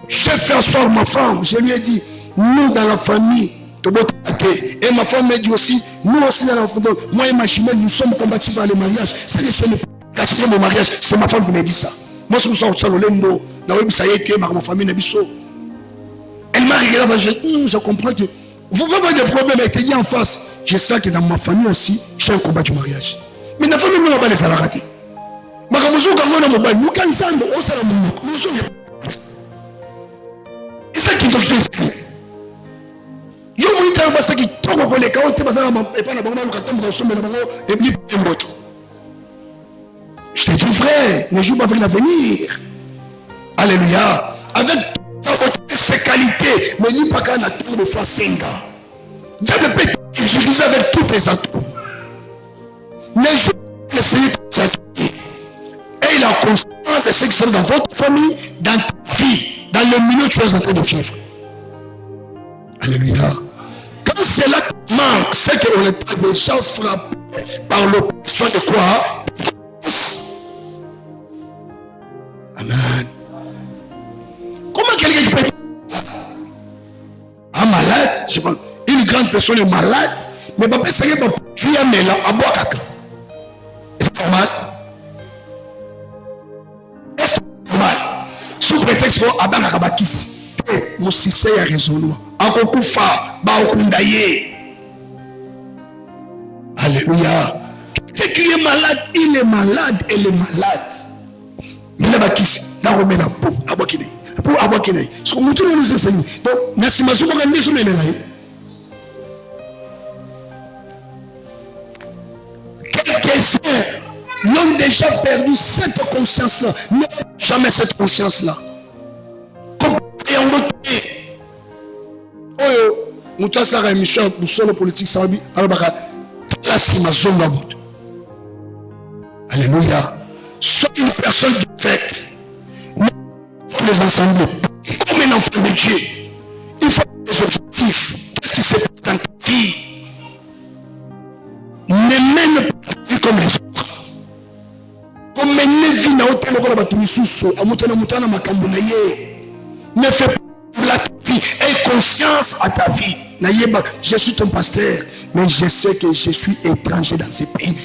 S1: J'ai fait asseoir ma femme, je lui ai dit, nous dans la famille, et ma femme m'a dit aussi, nous aussi dans la famille, moi et ma chimelle, nous sommes combattus par le mariage. C'est que je ne cache pas le mariage, c'est ma femme qui m'a dit ça. Moi, je me sens au Tchalolendo, ma famille, elle m'a regardé, je comprends que vous avez des problèmes avec les en face. Je sais que dans ma famille aussi, j'ai un combat du mariage. Mais la famille, nous n'avons pas les salariés. Mais quand nous avons un nous cansons, on s'en nous sommes. Et ça qui t'occupe. Je te dis frère, ne joue pas avec l'avenir. Alléluia. Avec ses qualités, mais n'y pas qu'un attendre de fois 5 ans. Dieu peut t'utiliser avec tous tes atouts. Ne joue pas essayer de t'attirer. Et il a conscience de ce qui se passe dans votre famille, dans ta vie, dans le milieu que tu es en train de vivre. Alléluia. Quand cela te manque, c'est qu'on est déjà frappé par l'oppression de quoi? Amen. je pense, une grande personne est malade, mais papa, ça y est, tu y as mis là, à boire caca. C'est normal. Est-ce que c'est normal? Sous prétexte que Abba Nakabakis, mon sissé a raisonnement. Encore coup fa, ba okundaye. Alléluia. Quelqu'un qui est malade, il est malade, elle est malade. Mais là, Bakis, dans remet la peau, à boire qui n'est. Pour avoir qui n'est. Ce que nous tous nous enseignons. Donc, merci, ma soeur, on sur les là. Quelques-uns l'ont déjà perdu cette conscience-là. Non, jamais cette conscience-là. Comme et en mode. Oh, nous avons ça émission pour solo politique, ça va bien. Alors, là, c'est ma zone de mode. Alléluia. Sois une personne de fait. Les ensembles, comme un enfant de Dieu, il faut des objectifs. Qu'est-ce qui se passe dans ta vie? Ne mène pas ta vie comme les autres. Comme mener vie dans l'hôtel, ne fais pas la vie. Aie conscience à ta vie. Je suis ton pasteur, mais je sais que je suis étranger dans ce pays.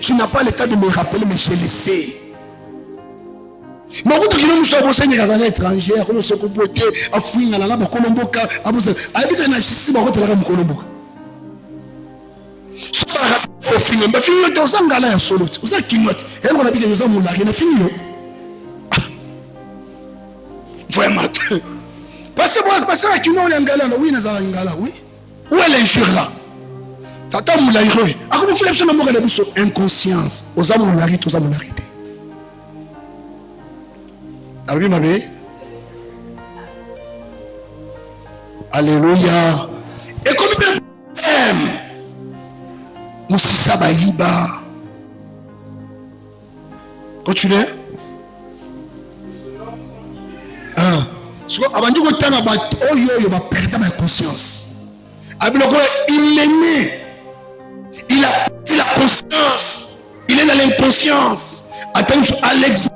S1: Tu n'as pas le temps de me rappeler, mais je le sais. Mais quand tu nous sommes étrangers, on se comporte à fouiller là, à Colomboka, à habiter dans ici, on va à Colomboka. Ce n'est pas au film, mais film est dans un gala solo. Vous avez qui note? Et on habite dans un monde là, il y a fini. Vraiment. Parce que qui nous on gala, oui, nous avons un gala, oui. Où est l'injure là? Tata moula héros. À comment faire ça dans mon gala? Inconscience. Aux âmes on l'arrête, aux âmes on l'arrête. Alléluia. Et comme il aime, Moussissa Baïba. Continuez. Avant de il va perdre ma conscience. Il est né. Il a la conscience. Il est dans l'inconscience. Attention à l'exemple.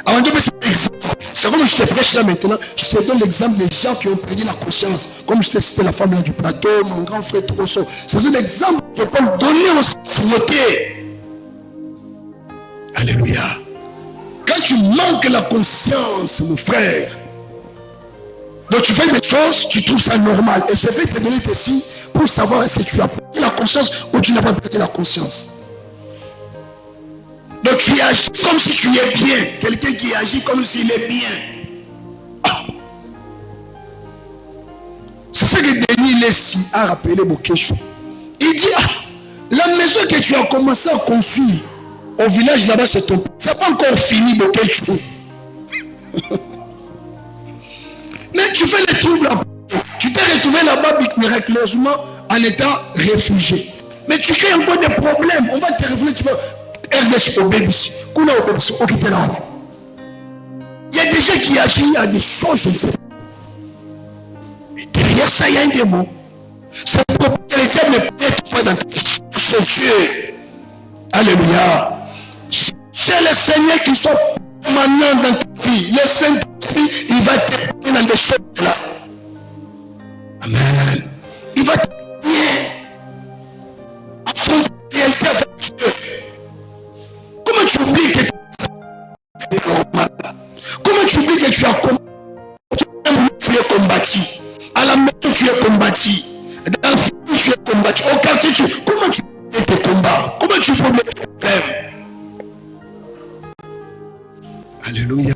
S1: Avant de mettre cet exemple, c'est comme je te prêche là maintenant, je te donne l'exemple des gens qui ont perdu la conscience. Comme je t'ai cité la femme là du plateau, mon grand frère Trosso. C'est un exemple que peut donner aux Timothée. Alléluia. Quand tu manques la conscience, mon frère, donc tu fais des choses, tu trouves ça normal. Et je vais te donner des signes pour savoir est-ce que tu as perdu la conscience ou tu n'as pas perdu la conscience. Donc tu agis comme si tu es bien. Quelqu'un qui agit comme s'il est bien. Ah. C'est ce que Denis Lessi a rappelé Bokéchou. Il dit, la maison que tu as commencé à construire au village là-bas, c'est ton... Ça n'a pas encore fini Bokéchou. Mais tu fais les troubles là-bas. Tu t'es retrouvé là-bas miraculeusement en étant réfugié. Mais tu crées encore des problèmes. On va te réfléchir. Tu vas... RDC au BBC. Il y a des gens qui agissent à des choses, je ne sais pas. Et derrière ça, il y a un démon. C'est pour que les diables ne pénètrent pas dans ton Dieu. Alléluia. C'est le Seigneur qui soit permanent dans ta vie. Le Saint-Esprit, il va te dans des choses là. Amen. Il va te bien. Affronter la réalité avec Dieu. Comment tu oublies que tu es normal? Comment tu oublies que tu as combattu? À la maison tu es combattu. Dans le famille tu es combattu. Au quartier tu... Comment tu oublies tes combats? Comment tu oublies tes problèmes? Alléluia.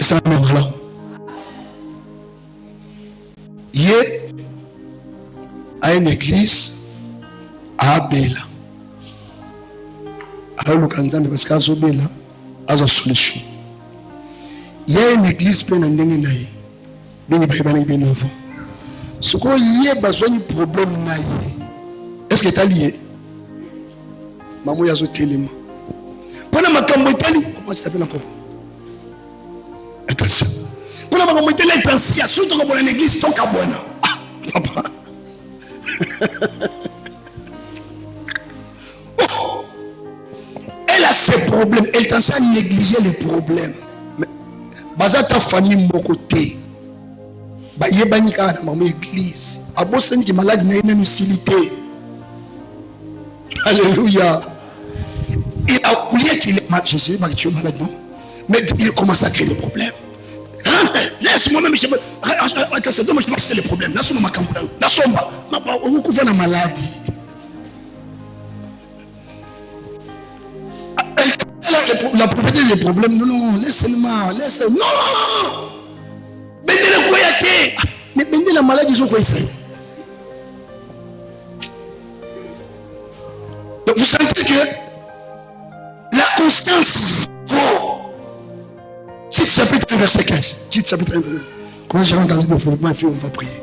S1: Et ça même là. Hier, à une église à Abela. Parce qu'à Zobela, à la solution. Il y a une église qui est en train ce qu'il y a besoin de problème. Est-ce que tu as lié? Maman, il y a un téléma. Pendant ma campagne, comment tu t'appelles encore? Attention. Pendant ma campagne, il y a une surtout comme une église, ton cabana. Ah, papa. Elle a ses problèmes. Elle t'enseigne à négliger les problèmes. Mais, ta famille, mon côté. bayebani kaka na mama église abosani ki malade na une utilité. Alléluia. Il a oublié qu'il est malade. Je sais pas que tu es malade, non? Mais il commence à créer des problèmes. Hein? Laisse-moi même, je marche les problèmes. Laisse-moi ma camboula. Laisse-moi ma maladie. La propriété des problèmes, non, laisse-moi, laisse-moi. Non! Bende le koyate. Mais bende la maladie, ils ont quoi ça? Donc vous sentez que la conscience vaut. Titre chapitre 1, verset 15. Titre chapitre 1, verset 15. Quand j'ai entendu le fondement, on va prier.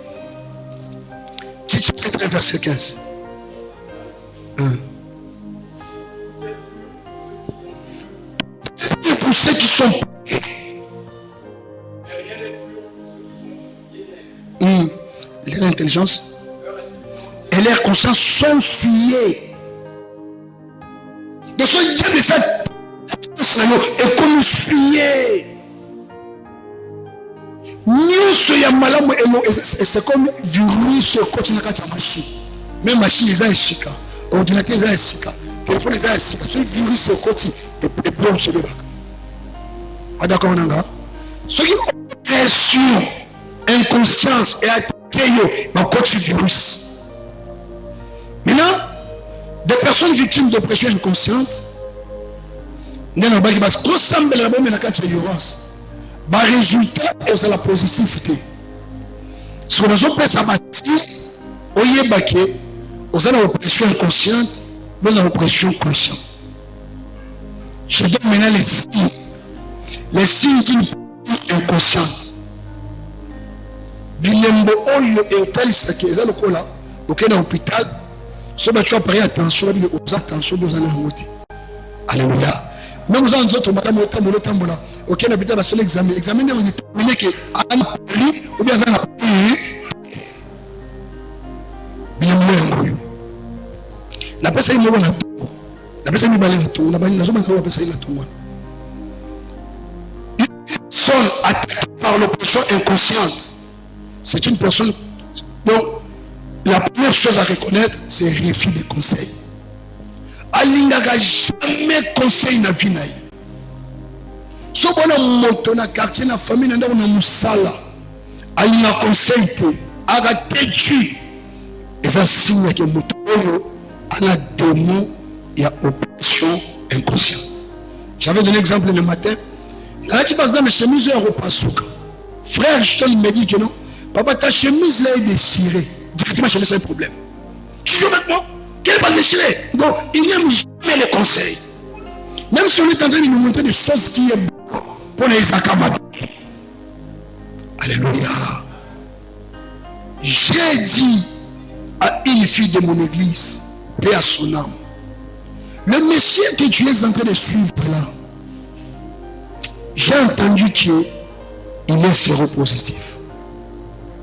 S1: Titre chapitre 1, verset 15. 1. Et pour ceux qui sont l'intelligence et leur conscience sont fuyées. De ce diable, ça est comme fuyé. C'est comme virus sur continent de machine. Même machine, ils ont un chica. Ordinateur, ils ont un chica. Téléphone, ils ont un chica. Ce virus sur continent et plombe sur le bac. Ah, d'accord, on a. Ceux qui ont pression, inconscience et attaqué, dans le virus. Maintenant, des personnes victimes de pression inconsciente, ne sont pas ressemblent à la bombe de la violence. Le résultat est la positivité. Si on a ça bâti, on y est baqué, on a la pression inconsciente, on a la pression consciente. Je donne maintenant les signes qui sont inconscientes. Bilembo oyo et tel saki eza lokola ok na hôpital so ba tu appareil attention aux attention aux anamoti. Alléluia. Même vous en autres madame otambola tambola ok na hôpital ba seul examen de vous déterminer que ana pali ou bien ana pali bilembo oyo na pesa imo na tongo na pesa mi bale na tongo na bani na so ba ka pesa ina tongo sont attaqués par l'oppression inconsciente. C'est une personne dont la première chose à reconnaître, c'est le refus des conseils. Alingaga jamais conseil na vie na ye. So bona moto na quartier na famille na ndako na musala. Alinga conseil te, aga tetu. Et ça signe que moto a démon et oppression inconsciente. J'avais donné l'exemple le matin. Là tu passes dans mes chemises et repas souka. Frère, je te me dis que non. Papa, ta chemise là est déchirée. Directement, chemise, c'est un problème. Tu joues avec moi? Qu'elle va déchirer? Donc, il n'aime jamais les conseils. Même si on est en train de nous montrer des choses qui est bon pour les accabader. Alléluia. J'ai dit à une fille de mon église, paix à son âme, le Messie que tu es en train de suivre là, j'ai entendu qu'il est séropositif.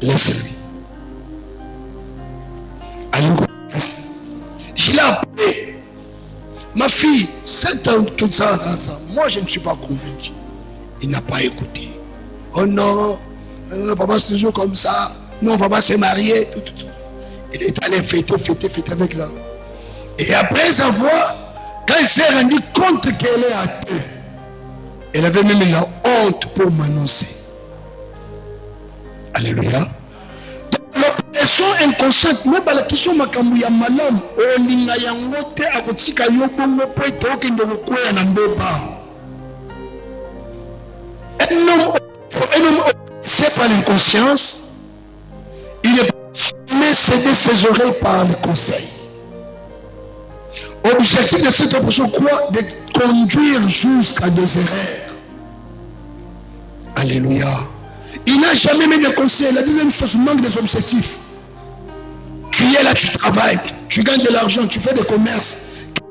S1: Laisse-lui. Alléluia. Je l'ai appelé. Ma fille, 7 ans que ça. Moi, je ne suis pas convaincu. Il n'a pas écouté. Oh non, papa, c'est toujours comme ça. Non, on ne va pas se marier. Il est allé fêter avec là. Et après sa voix, quand il s'est rendu compte qu'elle est athée, elle avait même la honte pour m'annoncer. Alléluia. L'oppression inconsciente, même la question makamouya malam, olinga yangote akotika yobongo po etoke ndokoya na ndoba. Un homme obsédé par l'inconscience, il n'est jamais cédé ses oreilles par le conseil. Objectif de cette oppression, quoi? De conduire jusqu'à des erreurs. Alléluia. Il n'a jamais mis de conseil. La deuxième chose, manque des objectifs. Tu es là, tu travailles, tu gagnes de l'argent, tu fais des commerces.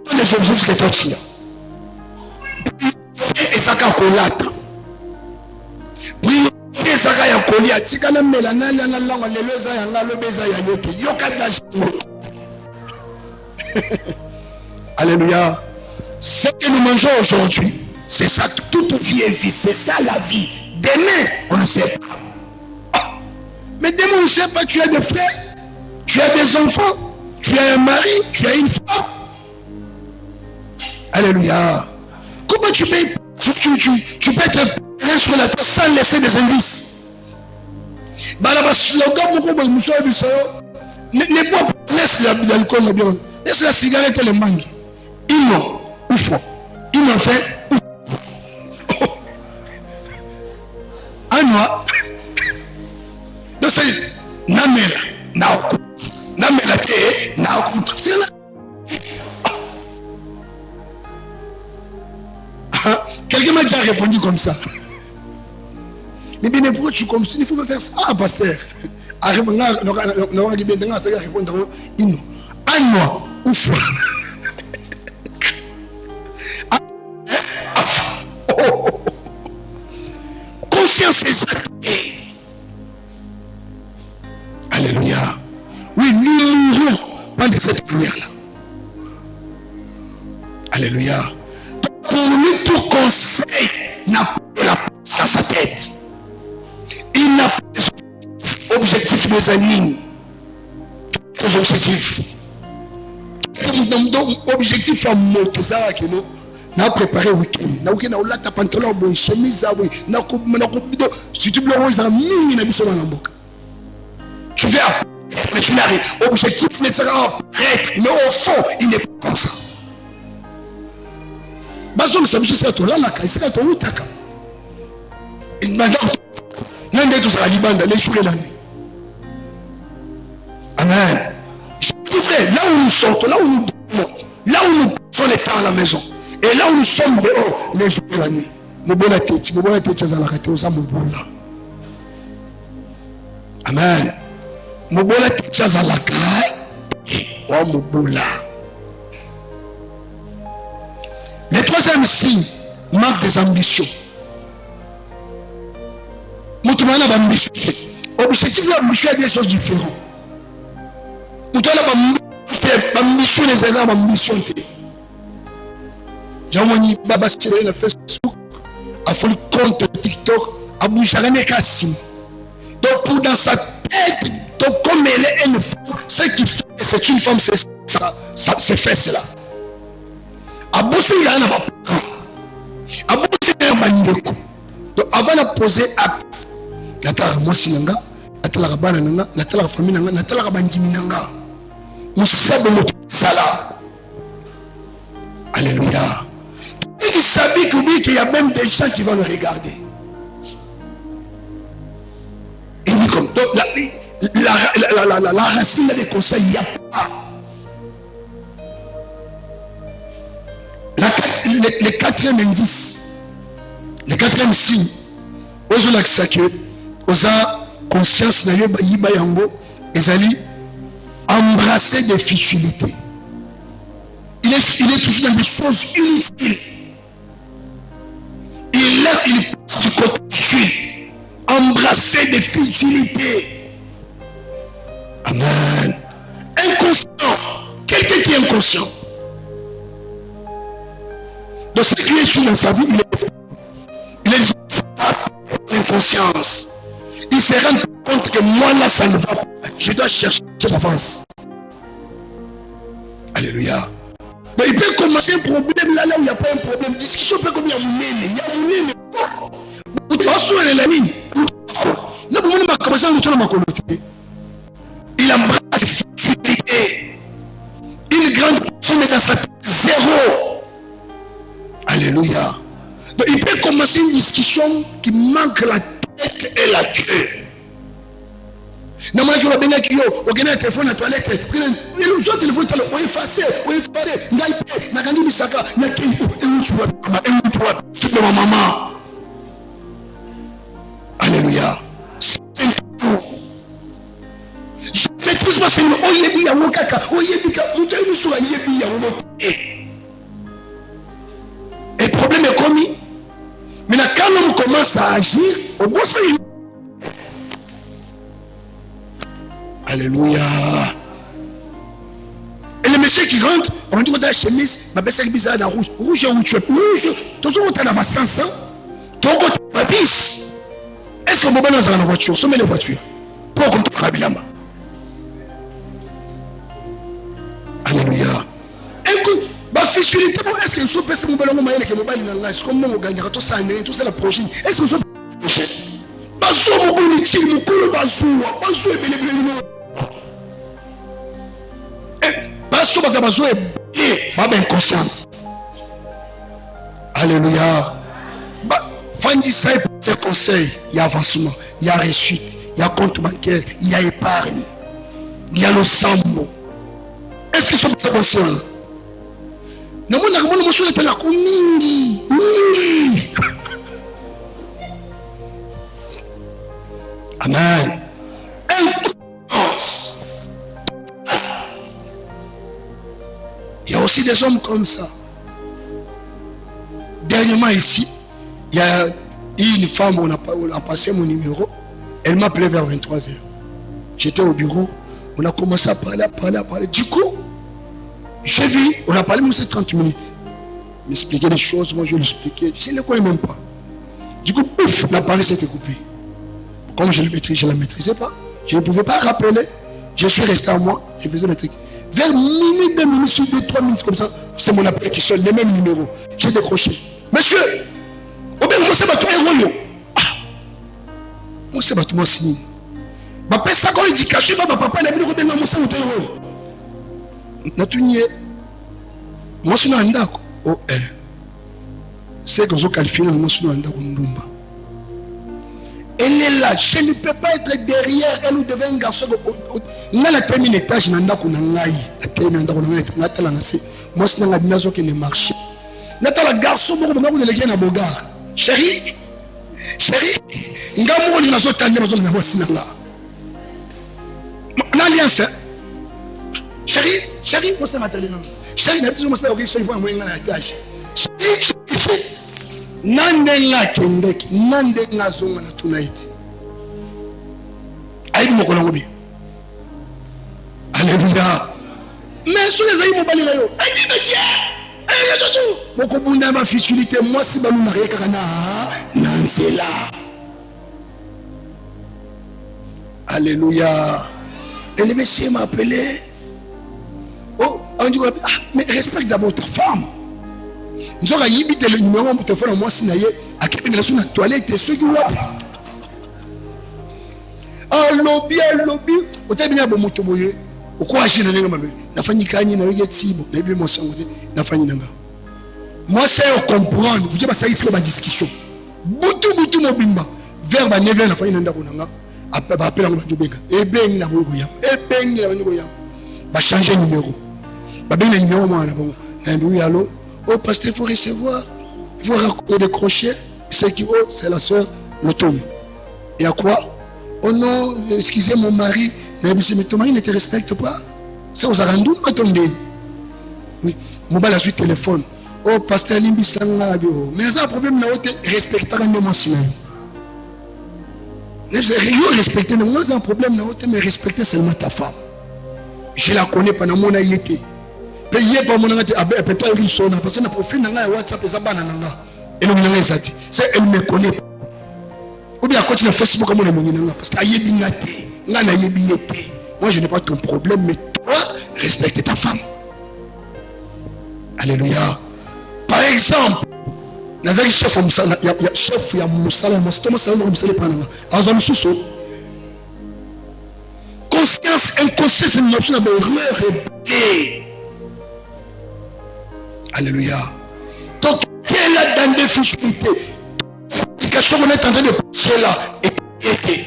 S1: Quels sont les objectifs que toi tu as? Et ça qu'a colata. Priorité ça qu'a colata. Si quand même la nana la langue le leza yanga le beza ya yoke. Yoka d'argent. Alléluia. Ce que nous mangeons aujourd'hui, c'est ça. Toute vie est vie. C'est ça la vie. Demain, on ne sait pas. Mais démon ne sait pas, tu as des frères, tu as des enfants, tu as un mari, tu as une femme. Alléluia. Comment tu peux être plein sur la terre sans laisser des indices? Ne bois pas, laisse l'alcool, laisse la cigarette et le mangue. Ils n'ont ouf. Ils n'ont fait ouf. Un mois. Donc c'est Namela. Namela te Naoku. C'est là. Quelqu'un m'a déjà répondu comme ça. Mais bien, pourquoi tu comme ça? Il faut me faire ça. Ah, pasteur. Un mois. Ouf. Conscience exacte. Alléluia. Oui, nous ne mourrons pas de cette manière-là. Alléluia. Donc pour lui, tout conseil n'a pas la place dans sa tête. Il n'a pas d'objectifs, mes amis. Quels objectifs? Objectif à monter ça, que nous avons préparé le week-end. Nous avons fait pantalon, chemise, si tu veux, tu vas, mais tu n'arrives. Objectif ne sera pas prêtre, mais au fond, il n'est pas comme ça. Bazom, ça me dit, c'est là, là, c'est là, utaka. Il m'a dit, l'un des deux à Liban, les jours et la nuit. Amen. Je dis vrai, là où nous sortons, là où nous dormons, là où nous passons les temps à la maison, et là où nous sommes dehors, les jours et la nuit. Mobola teti, à la raté, aux mobola. Amen. Mobola teti, à la caille, oh mobola. Le troisième signe marque des ambitions. Moutoumana a ambition. Objectif de l'ambition est des choses différentes. Moutoumana a ambition les exemples ambition. Yamoni Baba sur le Facebook, a fait le compte TikTok, a bougé à Kassim. Donc pour dans sa tête, donc comme elle est une femme, ce qui fait que c'est une femme, c'est ça, c'est fait cela. A bossé il y a un parent. A bossé il y a un bandeko. Donc avant de poser acte, natala moi sinanga, natala bana nanga, natala famille nanga, natala bandimi nanga. Musabe moto sala. Alléluia. Il savait qu'il y a même des gens qui vont le regarder. Et dit comme donc la racine des conseils, il n'y a pas. Le quatrième indice, le quatrième signe, aux laxaké, aux conscience de yiba yango, ils allaient embrasser des futilités. Il est toujours dans des choses inutiles. Il passe du côté utile. Embrasser des futilités. Amen. Inconscient. Quelqu'un qui est inconscient. Donc ce qui est sur dans sa vie, il est inconscience. Il se rend compte que moi là ça ne va pas. Je dois chercher l'avance. Alléluia. Donc il peut commencer un problème là où il n'y a pas un problème. Discussion peut comme il y a moulé. Il embrasse la futilité. Une grande personne est dans sa tête zéro. Alléluia. Donc il peut commencer une discussion qui manque la tête et la queue. Normalement, il y a un téléphone à la toilette. Il y a un téléphone à la toilette. Effacé. Maman. Alléluia. Je maîtrise pas seulement. Et le problème est commis. Mais là, quand l'homme commence à agir, au bon sens. Alléluia. Et le monsieur qui rentre, on dit qu'on a la chemise, ma belle c'est bizarre, la rouge. Rouge, où tu es? Rouge. Tout le monde est dans ma sens. Tout le monde est dans ma piste. Est-ce qu'on peut pas dans la voiture? Sommez les voitures. Pour contre Kabilama. Alléluia. Écoute, ma fissurité, est-ce que je suis passé mon ballon, que mon ballon est-ce que mon gagne, tout ça, tout ça la prochaine. Est-ce que je suis prochain? Basso, mon bonitier, mon colo, basso, basso, et bien, basso, basso, et pas bien consciente. Alléluia. Fandi ça et ses conseils, il y a avancement, il y a réussite, il y a compte bancaire, il y a épargne, il y a le sambo. Est-ce qu'ils sont pas conscients? Non, moi, je suis là, mingi. Amen. Incohérence. Il y a aussi des hommes comme ça. Dernièrement ici, il y a une femme, on a passé mon numéro. Elle m'a appelé vers 23h. J'étais au bureau. On a commencé à parler. Du coup, j'ai vu, on a parlé même 30 minutes. M'expliquer des choses, moi je lui expliquais. Je ne les connais même pas. Du coup, pouf, l'appareil s'était coupé. Comme je ne la maîtrisais pas, je ne pouvais pas rappeler. Je suis resté à moi, je faisais mes trucs. Vers minute, 2 minutes, 2, 3 minutes comme ça, c'est mon appel qui sonne, les mêmes numéros. J'ai décroché. Monsieur, moi c'est bateau héros. Moi c'est bateau moi signé. Ma père ça quand il dit caché, ma papa n'a plus de moi c'est bateau héros. Natunier. Moi c'est un ndako. Oh c'est que je qualifie moi c'est un ndako ndumba. Elle est là, je ne peux pas être derrière elle ou devant un garçon. N'a la termine étage n'a ndako nangai. La termine ndako nangai natala nasi. Moi c'est un abinazo qui ne marche. Natala garçon beaucoup de gens qui na bogar. Chérie, ngamu ni nazo tande mazo na bosi nanga. L'alliance. Chérie, moi c'est ma télé non. Chérie, n'a plus moi c'est pas OK, je vais moi na étage. Chérie, nandenga kendeki, nandenga zonga na tonight. Aïe mo kolongo bi. Alléluia. Mais sur les aïe mo bali yo. Aïe monsieur. Beaucoup de ma futilité, moi si balou n'a rien qu'à Nansela. Alléluia. Et le monsieur m'a appelé. Oh, on dit, mais respecte d'abord ta femme. Nous avons le numéro de téléphone, moi si naïe, à qui est sur la toilette, ceux qui voient. Ah, lobby, au terme de mon motoboye. Au quoi j'ai donné ma belle. La famille Kanye n'a rien tibo, n'a bien mon sang, la famille Nanga. Moi, c'est comprendre. Vous dites, ça y est, ma discussion. Boutou, mobimba. Vers ma neve, la famille Nanga. Après, on va dire, et bien, il a voulu. Va changer de numéro. Va bien le numéro, moi, là-bas. Allô? Oh, pasteur, il faut recevoir. Il faut décrocher. C'est qui? Oh, c'est la soeur, le Tom. Et à quoi? Oh non, excusez mon mari. Mais ton mari ne te respecte pas. C'est aux Arandou, attendez. Oui, mon bal a su téléphone. Oh, pasteur Limbi Sanga. Mais ça, un problème, c'est respecter mon sinon. Respecter, moi, c'est un problème, mais respecter seulement ta femme. Je la connais pendant mon aïeté. Payé par mon aïeté, peut-être qu'il sonne, parce que le profil n'a pas WhatsApp et ça va nanga. Et nous n'avons pas dit. C'est elle me connaît. Ou bien à côté de Facebook, comme on est mon parce qu'aïebi naté. Moi je n'ai pas ton problème, mais toi, respecte ta femme. Alléluia. Par exemple, Nazari chef au Moussala, il y a chef, il y a Moussala, conscience, inconscience, c'est une option d'erreur et alléluia. Donc, quelle est la difficulté? L'application qu'on est en train de passer là était.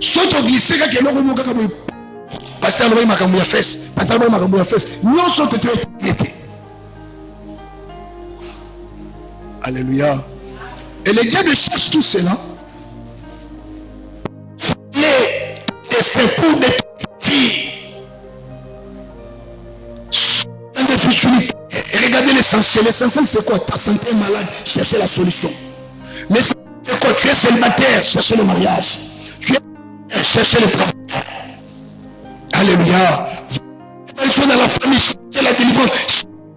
S1: Soto glissé quand il y a le mot pasteur le m'a cambié fesse, pasteur le m'a cambié fesse. Non soto était. Alléluia. Et le diable cherche tout cela. Les tester pour des filles. Dans des futilités. Regardez l'essentiel. L'essentiel c'est quoi? Ta santé est malade, cherchez la solution. L'essentiel c'est quoi? Tu es célibataire, cherchez le mariage. Tu es cherchez le travail. Alléluia. Vous dans la famille, cherchez la délivrance.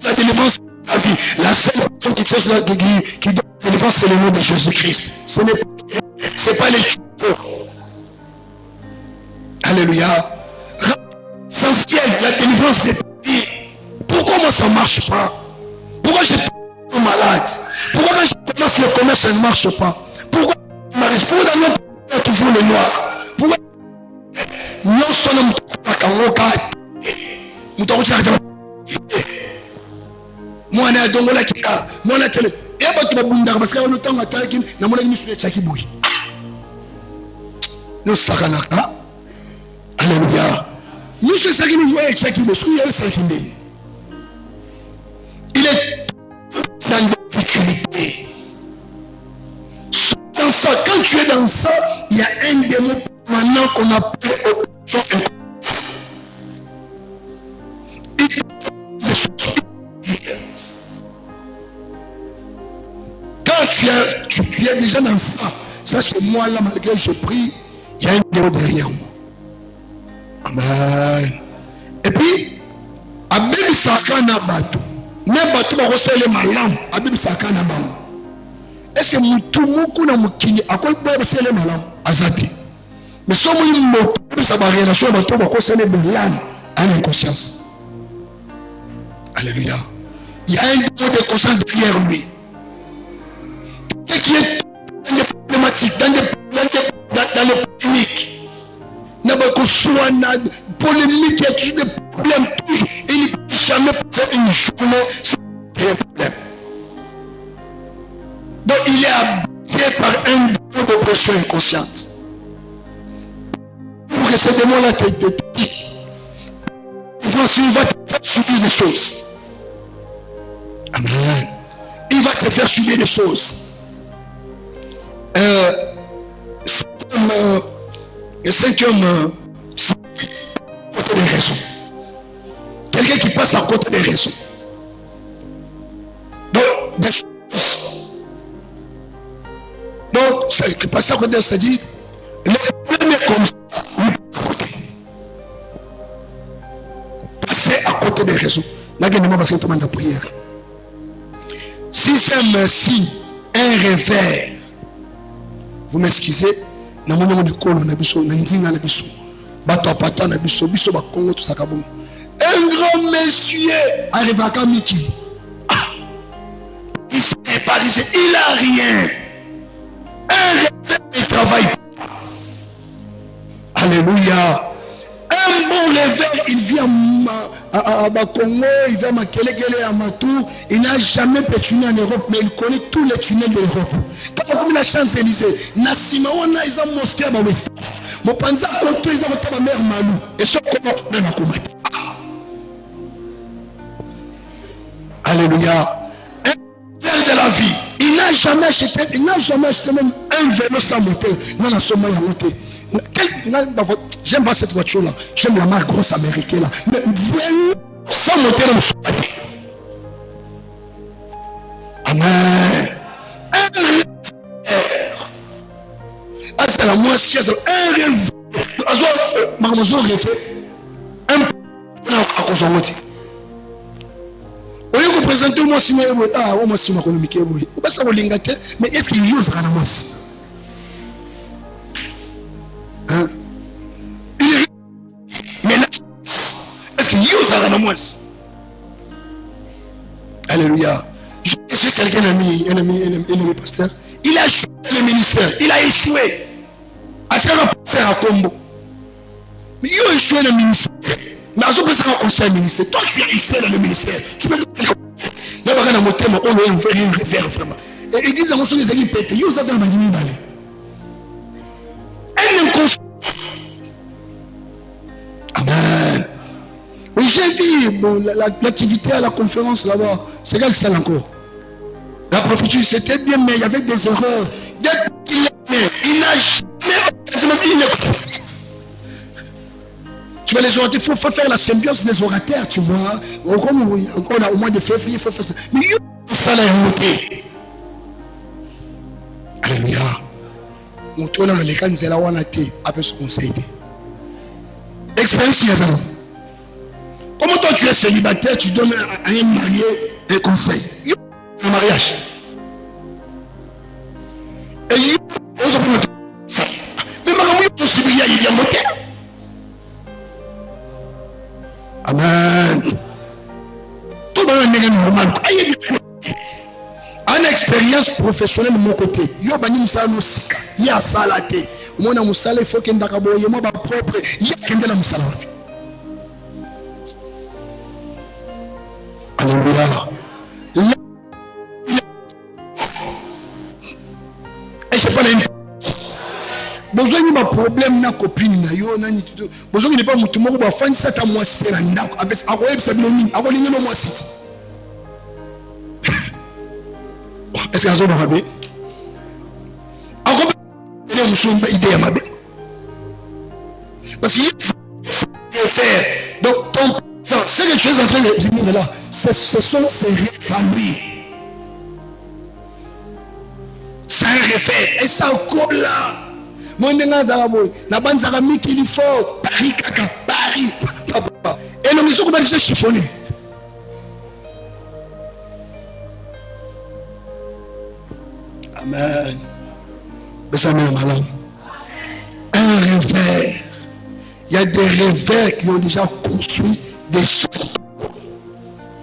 S1: La délivrance de la vie. La seule personne qui cherche qui donne la délivrance, c'est le nom de Jésus-Christ. Ce n'est pas les cheveux. Alléluia. Essentiel, la délivrance des pays. Pourquoi moi ça ne marche pas? Pourquoi je suis malade? Pourquoi quand je commence le commerce ça ne marche pas? Pourquoi dans notre pays toujours le noir? Pourquoi nous sommes moi na dongola kika moi na tele et bato babundaka parce que on temps atalaki na mona ni sule chaki boy nous sakanaka. Alléluia. Nous sommes sakini voyez chaki boy sous il sakini il est dans la futilité. Dans ça, quand tu es dans ça, il y a un démon maintenant qu'on appelle oppression inconsciente. Quand tu es déjà dans ça, sache que moi là, malgré que je prie, il y a un démon derrière moi. Amen. Et puis, Abim Sakana Batou, même Batou va recevoir les malams, Abim Sakana Batou. Est-ce que Moutoumoukou na Moukini, à quoi il peut recevoir les malams? Azati. Mais si on a une relation, Batou va recevoir les malams à l'inconscience. Alléluia. Il y a un démon de conscience derrière lui. Quelqu'un qui est dans les problématiques, dans les polémiques. Il y a des polémiques, il y a toujours des problèmes, toujours. Et il ne peut jamais passer une journée sans un problème. Donc il est habité par un démon d'oppression inconsciente. Pour que ce démon-là te pique, il va te faire subir des choses. Amen. Il va te faire subir des choses. Le cinquième, c'est à côté des raisons. Quelqu'un qui passe à côté des raisons. Donc, des choses. Donc, passer à côté, c'est-à-dire, le problème est comme ça, oui, à côté. Passer à côté des raisons. Là, il y a parce que tout le monde a prière. Si c'est un signe, un revers, vous m'excusez, na mona de kolo na biso na ndinga na biso bato apata na biso biso ba Congo tout ça kabon un grand monsieur arrive à Kamiki il s'est parisé il a rien un revers il travaille alléluia un bon revers il vient à Congo il vient à Makelekele à Matou il n'a jamais pétuné en Europe mais il connaît tous les tunnels de l'Europe. Comme la Champs-Élysées, Nassima, on a une mosquée à West. Mon panza, quand ils ont ma mère Malou, et ce comment on a combattu. Alléluia. Un verre de la vie. Il n'a jamais acheté même un vélo sans moteur. Non, la somme à monter. J'aime pas cette voiture-là. J'aime la marque grosse américaine là. Mais vélo sans moteur, on se bat. Amen. C'est la moitié, un rêve. Marmozo refait un peu à cause de moi. Au lieu de présenter moi si moi si économique mais est-ce qu'il use Ranamas? Hein? Mais est-ce qu'il use Ranamas? Alléluia. Je suis quelqu'un un ami pasteur. Il a échoué le ministère. Il a échoué. À faire à Combo. Mais il a échoué le ministère. Mais à ce moment-là, c'est un conseil ministère. Toi, tu as échoué dans le ministère. Tu peux te dire. Il y a un moteur, on veut rien faire vraiment. Et ils disent à mon soeur, ils ont pété. Ils ont dans ma dîme balai. Un inconscient. Amen. Oui, j'ai vu bon, l'activité à la conférence là-bas. C'est quelle salle encore? La prophétie, c'était bien, mais il y avait des erreurs. Dès qu'il est né, il n'a jamais. Tu vois, les orateurs, il faut faire la symbiose des orateurs, tu vois. Comme on a au mois de février, il faut faire ça. Mais il y a ça là, monté. Alléluia. Mon tour dans les cannes, c'est là où on a été, après ce conseil. Expérience, il y a ça. Comment toi, tu es célibataire, tu donnes à un marié un conseil. Un mariage. Et il y a ça. Mais ma il y a monté. expérience professionnelle de mon côté. Yo bani musala no sika. Ya salate. Mona musala il faut que ndaka boye mo ba propre. Ya kende la musala. Alléluia. Et je parle besoin de ma problème na copine na yo na ni tout. Besoin de pas mutu moko ba fandi sata moi cité na ndako. Abes akoye bisabino nini. Akolinga no moi cité. Est-ce que vous avez dit? Parce qu'il faut faire. Donc, ton présent, ce que tu es en train de venir là, ce sont ces familles. Ça refait. Et ça colle là. Mon dénga Zaraboy, la bande Zarami qui dit fort. Paris, caca, Paris. Papa. Et l'homme, ils sont comme ça chiffonné. Amen. Un revers. Il y a des revers qui ont déjà construit des châteaux.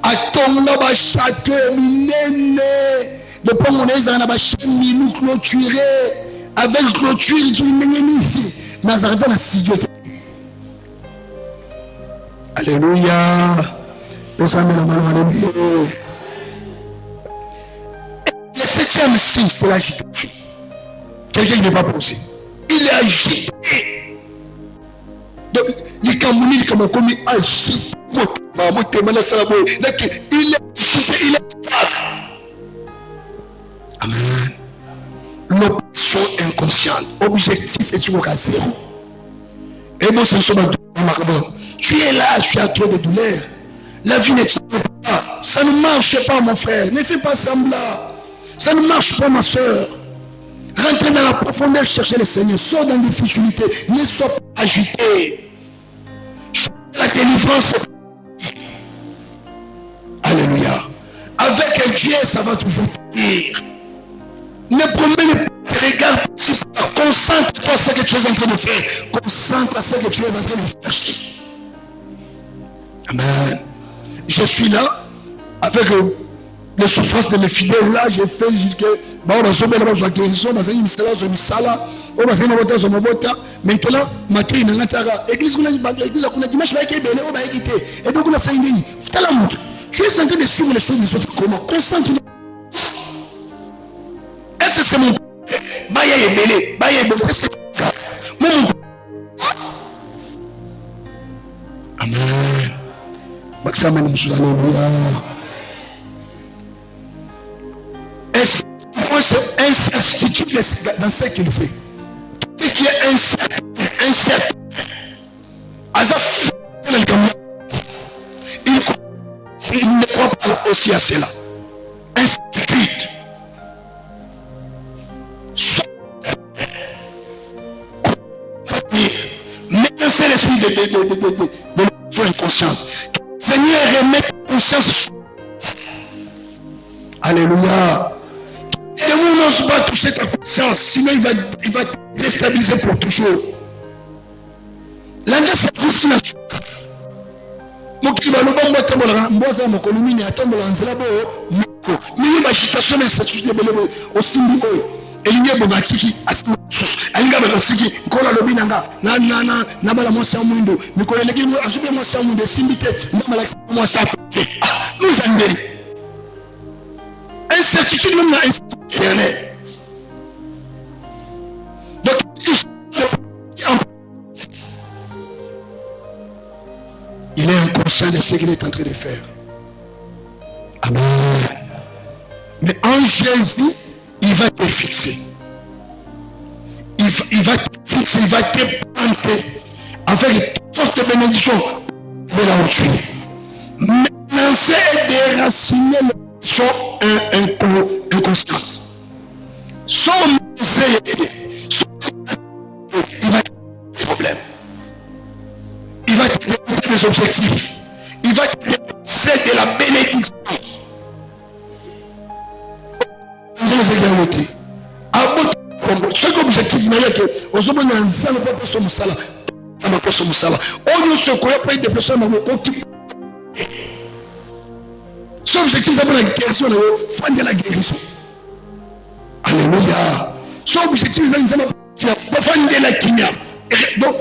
S1: Attends, là, château, minene. Le pont, on est dans la chaîne, nous clôturé. Avec clôture, tu es magnifique. Nazareth, dans la studio. Alléluia. Alléluia. Le septième signe, c'est l'agitation. Quelqu'un qui n'est pas posé. Il est agité. Donc, les Camerounais, comme agité. Il est agité, il est stable. Amen. L'option inconsciente. Objectif est toujours à zéro. Et moi, c'est tu es là, tu as trop de douleur. La vie n'est pas. Ça ne marche pas, mon frère. Ne fais pas semblant. Ça ne marche pas, ma soeur. Rentrez dans la profondeur, cherchez le Seigneur. Sors dans les difficultés. Ne sois pas agité. La délivrance. Alléluia. Avec Dieu, ça va toujours dire. Ne promène pas tes regards. Concentre-toi sur ce que tu es en train de faire. Concentre-toi sur ce que tu es en train de faire. Amen. Je suis là avec les souffrances de mes fidèles. Là, j'ai fait jusqu'à la guérison. Maintenant, matin, l'église dimanche, tu es en train de suivre les choses des autres. Comment? Concentre-toi. Est-ce que c'est mon Amen. C'est incertitude dans ce qu'il fait. Tout ce qui est incertain. Il ne croit pas aussi à cela. Incertitude. Maintenant, c'est l'esprit de l'émotion inconsciente. Seigneur, remet ta conscience. Alléluia. Le monde n'ose pas toucher ta conscience, sinon il va te déstabiliser pour toujours. L'année c'est aussi la suite. Donc il va le bon boîte à mon colomine et attendre l'anzela bo. Mais il y a une agitation mais c'est tout de aussi niveau. Et il y a bon atiki asma sus. Alinga ba asiki kola lobi nanga na bala mo sa mundo. Mi kola legi mo asube mo sa mundo simbite na la mo sa. Nous andé. Incertitude même na incertitude. Donc il est inconscient de ce qu'il est en train de faire. Amen. Mais en Jésus, il va te fixer. Il va te fixer, il va te planter avec toutes sortes de bénédictions de là où tu es. Maintenant, c'est déraciner les choses inconscientes. Son anxiété, il va te des problèmes. Il va te dégoûter des objectifs. Il va te dégoûter de la bénédiction. Chaque objectif n'a que on se met dans le salon pour son salaire. Ça m'a pas son salaire. On ne se connaît pas des personnes qui. Son objectif c'est la guérison, fin de la guérison. Alléluia. Son objectif, donc,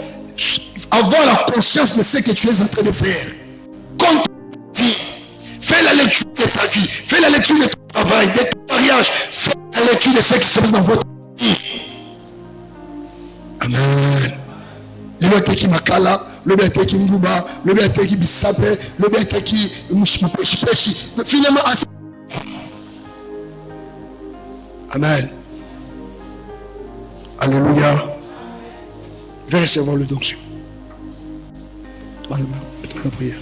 S1: avoir la conscience de ce que tu es en train de faire. Compte ta vie. Fais la lecture de ta vie. Fais la lecture de ton travail, de ton mariage. Fais la lecture de ce qui se passe dans votre vie. Amen. Le qui makala, le qui nguba, le qui bisape, le qui mushmapeshi. Finalement, amen. Alléluia. Je vais recevoir le donction. Toi la prière.